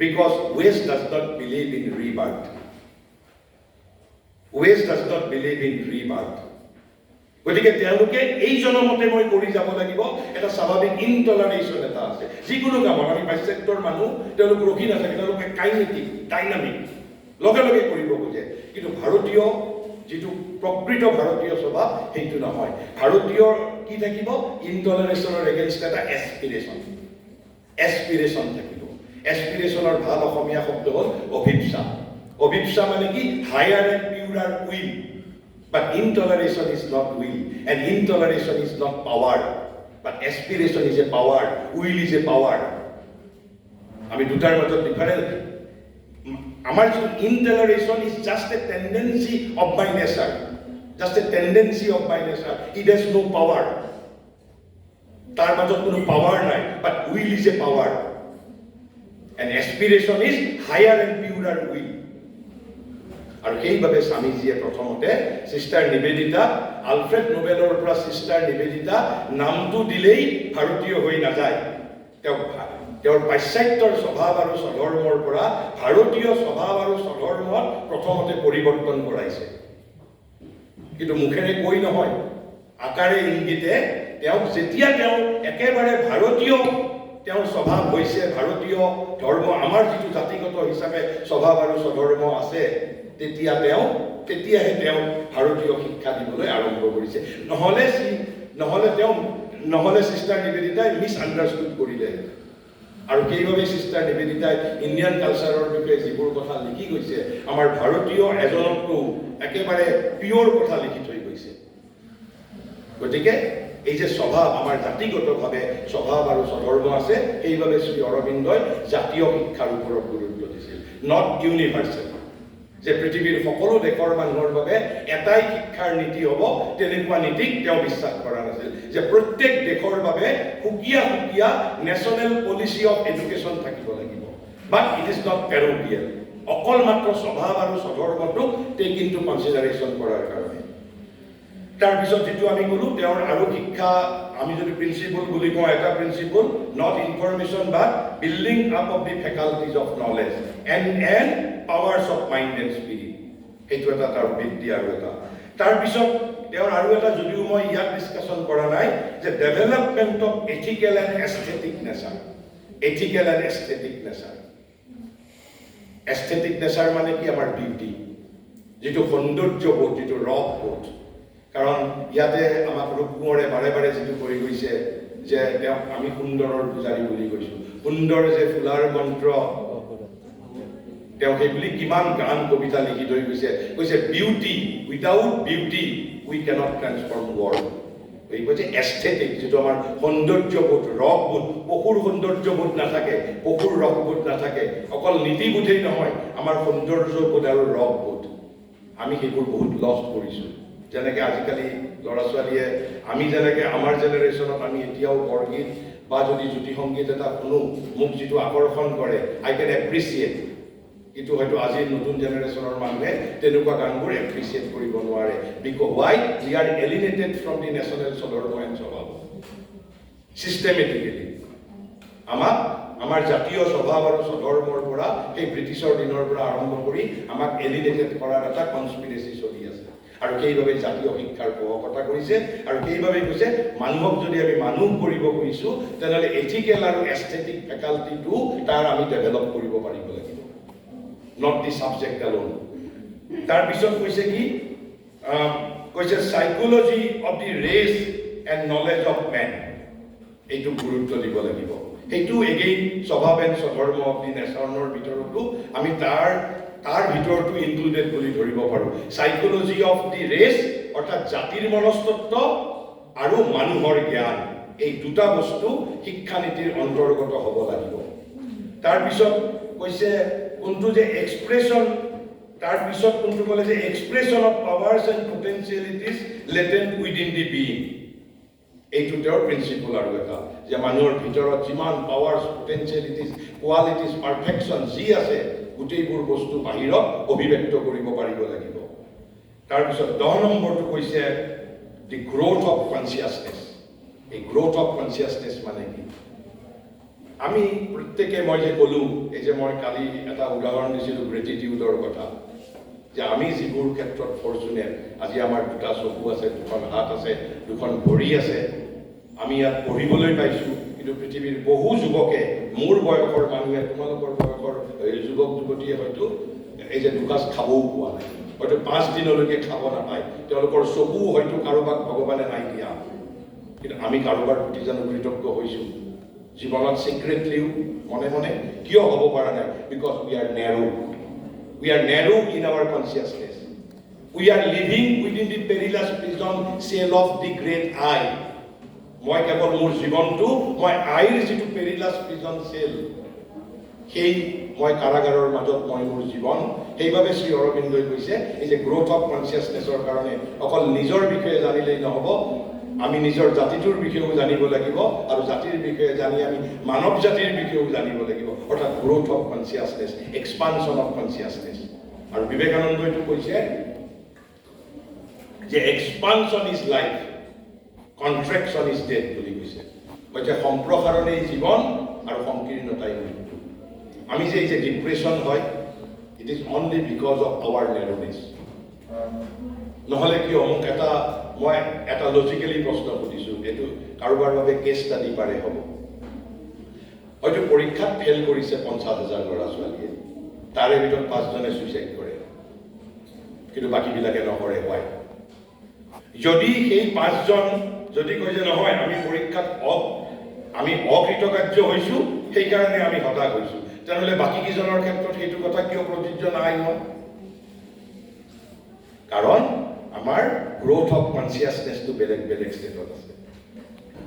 Because west does not believe in rebirth. West does not believe in rebirth. গতিকে তেওঁলোকে এই জনমতে মই কৰি যাব লাগিব, এটা স্বাভাৱিক ইনটলাৰেশ্যন এটা আছে। যিকোনো কামত আমি পাশ্চাত্যৰ মানুহ, তেওঁলোক ৰখি নাথাকে, তেওঁলোকে কাইনেটিক, ডাইনামিক, লগে লগে কৰিব খোজে। কিন্তু ভাৰতীয় যিটো প্ৰকৃত ভাৰতীয় স্বভাৱ সেইটো নহয়। ভাৰতীয়ৰ কি থাকিব? ইনটলাৰেশ্যনৰ এগেইনষ্ট এটা এছপিৰেশ্যন। এছপিৰেশ্যন থাকিব। এছপিৰেশ্যনৰ ভাল অসমীয়া শব্দ হ'ল অভিপ্সা। অভিপ্সা মানে কি? Higher and purer will. But intoleration is not will, and intoleration is not power. But aspiration is a power, will is a power. আমি দুটাৰ মাজত ডিফাৰেন্স। আমাৰ যিটো intoleration is just a tendency of my nature, just a tendency of my nature. It has no power. তাৰ মাজত কোনো power নাই, but will is a power. And aspiration is higher and purer will. আৰু সেইবাবে স্বামীজীয়ে প্ৰথমতে sister Nivedita, Alfred নোবেলৰ পৰা sister Nivedita নামটো দিলেই ভাৰতীয় হৈ নাযায়। তেওঁৰ পাশ্চাত্যৰ স্বভাৱ আৰু স্বধৰ্মৰ পৰা ভাৰতীয় স্বভাৱ আৰু স্বধৰ্মত প্ৰথমতে পৰিৱৰ্তন কৰাইছে। কিন্তু মুখেৰে কৈ নহয়, আকাৰে ইংগিতে তেওঁক যেতিয়া তেওঁ একেবাৰে ভাৰতীয় তেওঁৰ স্বভাৱ হৈছে, ভাৰতীয় ধৰ্ম, আমাৰ যিটো জাতিগত হিচাপে স্বভাৱ আৰু স্বধৰ্ম আছে, তেতিয়াহে তেওঁ ভাৰতীয় শিক্ষা দিবলৈ আৰম্ভ কৰিছে। নহ'লে চিষ্টাৰ নিবেদিতাই মিছ আণ্ডাৰষ্টুড কৰিলে। আৰু সেইবাবে চিষ্টাৰ নিবেদিতাই ইণ্ডিয়ান কালচাৰৰ বিষয়ে যিবোৰ কথা লিখি গৈছে, আমাৰ ভাৰতীয় এজনতকৈও একেবাৰে পিয়ৰ কথা লিখি থৈ গৈছে। গতিকে এই যে স্বভাৱ, আমাৰ জাতিগতভাৱে স্বভাৱ আৰু স্বধৰ্ম আছে, সেইবাবে শ্ৰী অৰবিন্দই জাতীয় শিক্ষাৰ ওপৰত গুৰুত্ব দিছিল, নট ইউনিভাৰ্চেল। যে পৃথিৱীৰ সকলো দেশৰ মানুহৰ বাবে এটাই শিক্ষাৰ নীতি হ'ব, তেনেকুৱা নীতিক তেওঁ বিশ্বাস কৰা নাছিল। যে প্ৰত্যেক দেশৰ বাবে সুকীয়া সুকীয়া নেশ্যনেল পলিচি অফ এডুকেশ্যন থাকিব লাগিব। But it is not parochial. অকল মাত্ৰ স্বভাৱ আৰু স্বধৰ্মটোক টেক ইনটু কনচিডাৰেশ্যন কৰাৰ কাৰণে। তাৰপিছত যিটো আমি ক'লোঁ, তেওঁৰ আৰু শিক্ষা আমি যদি প্ৰিন্সিপল বুলি কওঁ, এটা principle not information but building up of the faculties of knowledge and powers of mind and spirit. সেইটো এটা তাৰ বৃদ্ধি আৰু এটা। তাৰপিছত তেওঁৰ আৰু এটা, যদিও মই ইয়াত ডিছকাশ্যন কৰা নাই, যে development of ethical and aesthetic nature. Ethical and aesthetic nature. Aesthetic nature মানে কি? আমাৰ বিউটি, যিটো সৌন্দৰ্যবোধ, যিটো ৰসবোধ। কাৰণ ইয়াতে আমাক ৰূপ কোঁৱৰে বাৰে বাৰে যিটো কৰি গৈছে, যে তেওঁক আমি সুন্দৰৰ পূজাৰী বুলি কৈছোঁ। সুন্দৰ যে ফুলাৰ মন্ত্ৰ, তেওঁ সেইবুলি কিমান গান কবিতা লিখি থৈ গৈছে। কৈছে বিউটি, উইদাউট বিউটি উই কেনট ট্ৰেন্সফৰ্ম ৱৰ্ল্ড। এই কৈছে এস্থেটিক, যিটো আমাৰ সৌন্দৰ্যবোধ, ৰসবোধ। পশুৰ সৌন্দৰ্যবোধ নাথাকে, পশুৰ ৰসবোধ নাথাকে। অকল নীতিবোধেই নহয়, আমাৰ সৌন্দৰ্যবোধ আৰু ৰসবোধ আমি সেইবোৰ বহুত লষ্ট কৰিছোঁ। যেনেকৈ আজিকালি ল'ৰা ছোৱালীয়ে, আমি যেনেকৈ আমাৰ জেনেৰেশ্যনত আমি এতিয়াও বৰগীত বা যদি জ্যোতি সংগীত এটা শুনো, মোক যিটো আকৰ্ষণ কৰে, আই কেন এপ্ৰিচিয়েট। কিন্তু হয়তো আজিৰ নতুন জেনেৰেশ্যনৰ মানুহে তেনেকুৱা গানবোৰ এপ্ৰিচিয়েট কৰিব নোৱাৰে। Because why? We are alienated from the national স্বধৰ্ম এণ্ড স্বভাৱ। চিষ্টেমেটিকেলি আমাক আমাৰ জাতীয় স্বভাৱ আৰু স্বধৰ্মৰ পৰা, সেই ব্ৰিটিছৰ দিনৰ পৰা আৰম্ভ কৰি আমাক এলিনেটেড কৰাৰ এটা কনস্পিৰেচি চলি আছে। আৰু সেইবাবে জাতীয় শিক্ষাৰ পোষকতা কৰিছে। আৰু সেইবাবে কৈছে, মানুহক যদি আমি মানুহ কৰিব খুজিছোঁ, তেনেহ'লে এথিকেল আৰু এস্থেটিক ফেকাল্টিটো তাৰ আমি ডেভেলপ কৰিব পাৰিব লাগিব, নট দি ছাবজেক্ট এলোন। তাৰপিছত কৈছে কি? কৈছে psychology of the race and knowledge of men, এইটো গুৰুত্ব দিব লাগিব। সেইটো এগেইন স্বভাৱ এণ্ড স্বধৰ্ম অফ দি নেশ্যনৰ ভিতৰতো আমি তাৰ ভিতৰতো ইনক্লুডেড বুলি ধৰিব পাৰোঁ। সাইকোলজি অফ দি ৰেচ অৰ্থাৎ জাতিৰ মনস্তত্ব আৰু মানুহৰ জ্ঞান, এই দুটা বস্তু শিক্ষানীতিৰ অন্তৰ্গত হ'ব লাগিব। তাৰপিছত কৈছে কোনটো যে এক্সপ্ৰেছন, তাৰপিছত কোনটো ক'লে যে expression of powers and potentialities latent within the being, এইটো তেওঁৰ প্ৰিন্সিপল আৰু এটা যে মানুহৰ ভিতৰত যিমান পাৱাৰ্ছ পটেঞ্চিয়েলিটিজ কোৱালিটিজ পাৰফেকশ্যন যি আছে গোটেইবোৰ বস্তু বাহিৰত অভিব্যক্ত কৰিব পাৰিব লাগিব। তাৰপিছত 10 নম্বৰটো কৈছে দি গ্ৰ'থ অফ কনচিয়াছনেছ। এই গ্ৰ'থ অফ কনচিয়াছনেছ মানে কি? আমি প্ৰত্যেকে, মই যে ক'লোঁ এই যে মই কালি এটা উদাহৰণ দিছিলোঁ গ্ৰেটিটিউডৰ কথা, যে আমি যিবোৰ ক্ষেত্ৰত ফৰ্চুনেট, আজি আমাৰ 2টা চকু আছে, 2খন হাত আছে, 2খন ভৰি আছে, আমি ইয়াত পঢ়িবলৈ পাইছোঁ, কিন্তু পৃথিৱীৰ বহু যুৱকে, মোৰ বয়সৰ মানুহে, তোমালোকৰ বয়সৰ যুৱক যুৱতীয়ে হয়তো এই যে দুসাঁজ খাবও পোৱা নাই, হয়তো 5 দিনলৈকে খাব নাপায়, তেওঁলোকৰ চকু হয়তো কাৰোবাক ভগৱানে নাই দিয়া, কিন্তু আমি কাৰোবাৰ প্ৰতি জানো কৃতজ্ঞ হৈছোঁ? জীৱনত চিক্ৰেটলিও মনে মনে কিয় হ'ব পৰা নাই? Because we are narrow, we are narrow in our consciousness, we are living within the perilous prison cell of the great I. মই কেৱল মোৰ জীৱনটো, মই আইৰ যিটো পেৰিলাছ প্ৰিজন চেল, সেই মই কাৰাগাৰৰ মাজত মই মোৰ জীৱন, সেইবাবে শ্ৰী অৰবিন্দই কৈছে এই যে গ্ৰ'থ অফ কনচিয়াছনেছৰ কাৰণে অকল নিজৰ বিষয়ে জানিলেই নহ'ব, আমি নিজৰ জাতিটোৰ বিষয়েও জানিব লাগিব, আৰু জাতিৰ বিষয়ে জানি আমি মানৱ জাতিৰ বিষয়েও জানিব লাগিব, অৰ্থাৎ growth of consciousness, expansion of consciousness. আৰু বিবেকানন্দইটো কৈছে যে expansion is life, contraction is death বুলি কৈছে। কৈছে সম্প্ৰসাৰণেই জীৱন আৰু সংকীৰ্ণতাই মৃত্যু। আমি যে এই যে ডিপ্ৰেশ্যন হয়, it is only because of our narrowness. নহ'লে কিয়? মোক মই এটা লজিকেলি প্ৰশ্ন সুধিছোঁ, এইটো কাৰোবাৰ বাবে কেছ ষ্টাডি পাৰে হ'ব। হয়তো পৰীক্ষাত ফেইল কৰিছে 50,000 ল'ৰা ছোৱালীয়ে, তাৰে ভিতৰত 5জনে ছুইচাইড কৰে, কিন্তু বাকীবিলাকে নকৰে। হয়, যদি সেই 5জন যদি কয় যে নহয় আমি পৰীক্ষাত আমি অকৃতকাৰ্য হৈছোঁ, সেইকাৰণে আমি হতাশ হৈছোঁ, তেনেহ'লে বাকীকেইজনৰ ক্ষেত্ৰত সেইটো কথা কিয় প্ৰযোজ্য নাই? কাৰণ আমাৰ গ্ৰ'থ অফ কনচিয়াছনেছটো বেলেগ বেলেগ ষ্টেটত আছে।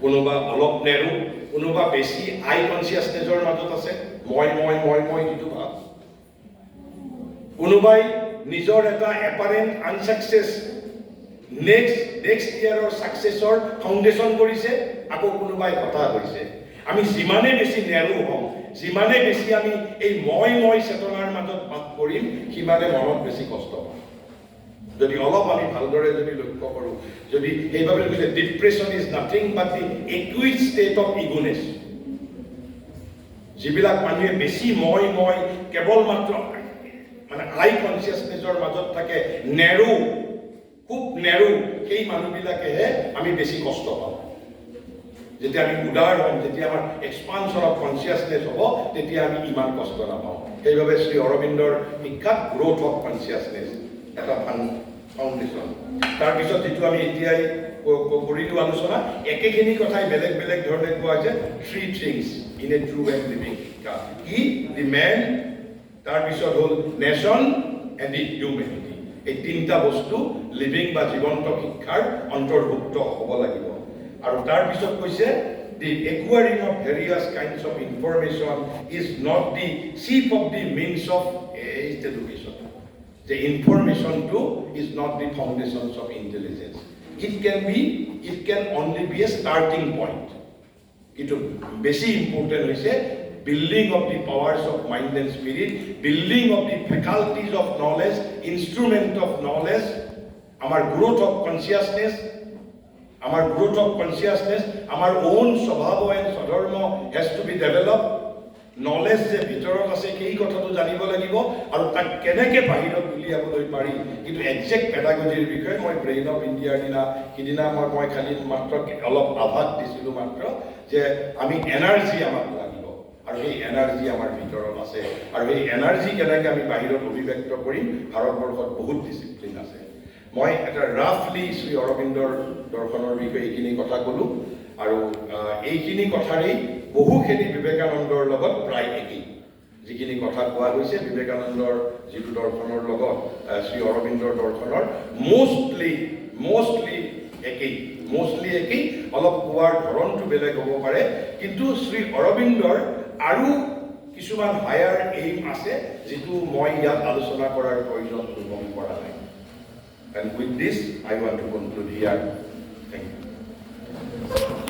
কোনোবা অলপ নেৰো, কোনোবা বেছি আই কনচিয়াছনেছৰ মাজত আছে, মই যিটো ভাৱ, কোনোবাই নিজৰ এটা এপাৰেণ্ট আনচাকচেছ নেক্সট ইয়াৰৰ ছাকচেছৰ ফাউণ্ডেশ্যন কৰিছে, আকৌ কোনোবাই হতাশ হৈছে। আমি যিমানে বেছি নেৰো হওঁ, যিমানে বেছি আমি এই মই চেতনাৰ মাজত বাস কৰিম, সিমানে মনত বেছি কষ্ট পাম। যদি অলপ আমি ভালদৰে যদি লক্ষ্য কৰোঁ, যদি সেইভাবে কৈছে depression is nothing but the acute state of egoness. যিবিলাক মানুহে বেছি মই কেৱল মাত্ৰ মানে আই কনচিয়াছনেছৰ মাজত থাকে, নেৰো, খুব নেৰো, সেই মানুহবিলাকেহে আমি বেছি কষ্ট পাওঁ। যেতিয়া আমি উদাৰ হ'ম, যেতিয়া আমাৰ এক্সপানশ্যন অফ কনচিয়াছনেছ হ'ব, তেতিয়া আমি ইমান কষ্ট নাপাওঁ। সেইবাবে শ্ৰী অৰবিন্দৰ শিক্ষাত গ্ৰ'থ অফ কনচিয়াছনেছ এটা ফাউণ্ডেশ্যন। তাৰপিছত যিটো আমি এতিয়াই কৰিলোঁ আলোচনা, একেখিনি কথাই বেলেগ বেলেগ ধৰণে কোৱা হৈছে 3 things in a true and living শিক্ষা। কি? দি মেন, তাৰপিছত হ'ল নেশ্যন এণ্ড দি হিউমেনিটি। এই 3টা বস্তু লিভিং বা জীৱন্ত শিক্ষাৰ অন্তৰ্ভুক্ত হ'ব লাগিব। আৰু তাৰপিছত কৈছে the acquiring of various kinds of information is not the chief of the means of education. The information too is not the foundations of intelligence. It can only be a starting point. It বেছি important হৈছে building of the powers of mind and spirit, building of the faculties of knowledge, instrument of knowledge, our growth of consciousness, our own swabhava and swadharma has to be developed. Knowledge যে ভিতৰত আছে সেই কথাটো জানিব লাগিব, আৰু তাক কেনেকৈ বাহিৰত উলিয়াবলৈ পাৰি। কিন্তু একজেক্ট পেডাগজিৰ বিষয়ে মই ব্ৰেইন অফ ইণ্ডিয়াৰ সিদিনা মই খালি মাত্ৰ অলপ আভাস দিছিলোঁ মাত্ৰ, যে আমি এনাৰ্জি আমাক লাগিব, আৰু সেই এনাৰ্জি আমাৰ ভিতৰত আছে, আৰু সেই এনাৰ্জি কেনেকৈ আমি বাহিৰত অভিব্যক্ত কৰিম। ভাৰতবৰ্ষত বহুত ডিচিপ্লিন আছে, মই এটা ৰাফলি শ্ৰী অৰবিন্দৰ দৰ্শনৰ বিষয়ে এইখিনি কথা ক'লোঁ আৰু এইখিনি কথাৰেই বহুখিনি বিবেকানন্দৰ লগত প্ৰায় একেই যিখিনি কথা কোৱা হৈছে বিবেকানন্দৰ যিটো দৰ্শনৰ লগত শ্ৰী অৰবিন্দৰ দৰ্শনৰ মষ্টলি একেই অলপ কোৱাৰ ধৰণটো বেলেগ হ'ব পাৰে কিন্তু শ্ৰী অৰবিন্দৰ আৰু কিছুমান হায়াৰ এইম আছে যিটো মই ইয়াত আলোচনা কৰাৰ প্ৰয়োজন অনুভৱ কৰা নাই। And with this, I want to conclude here. Thank you.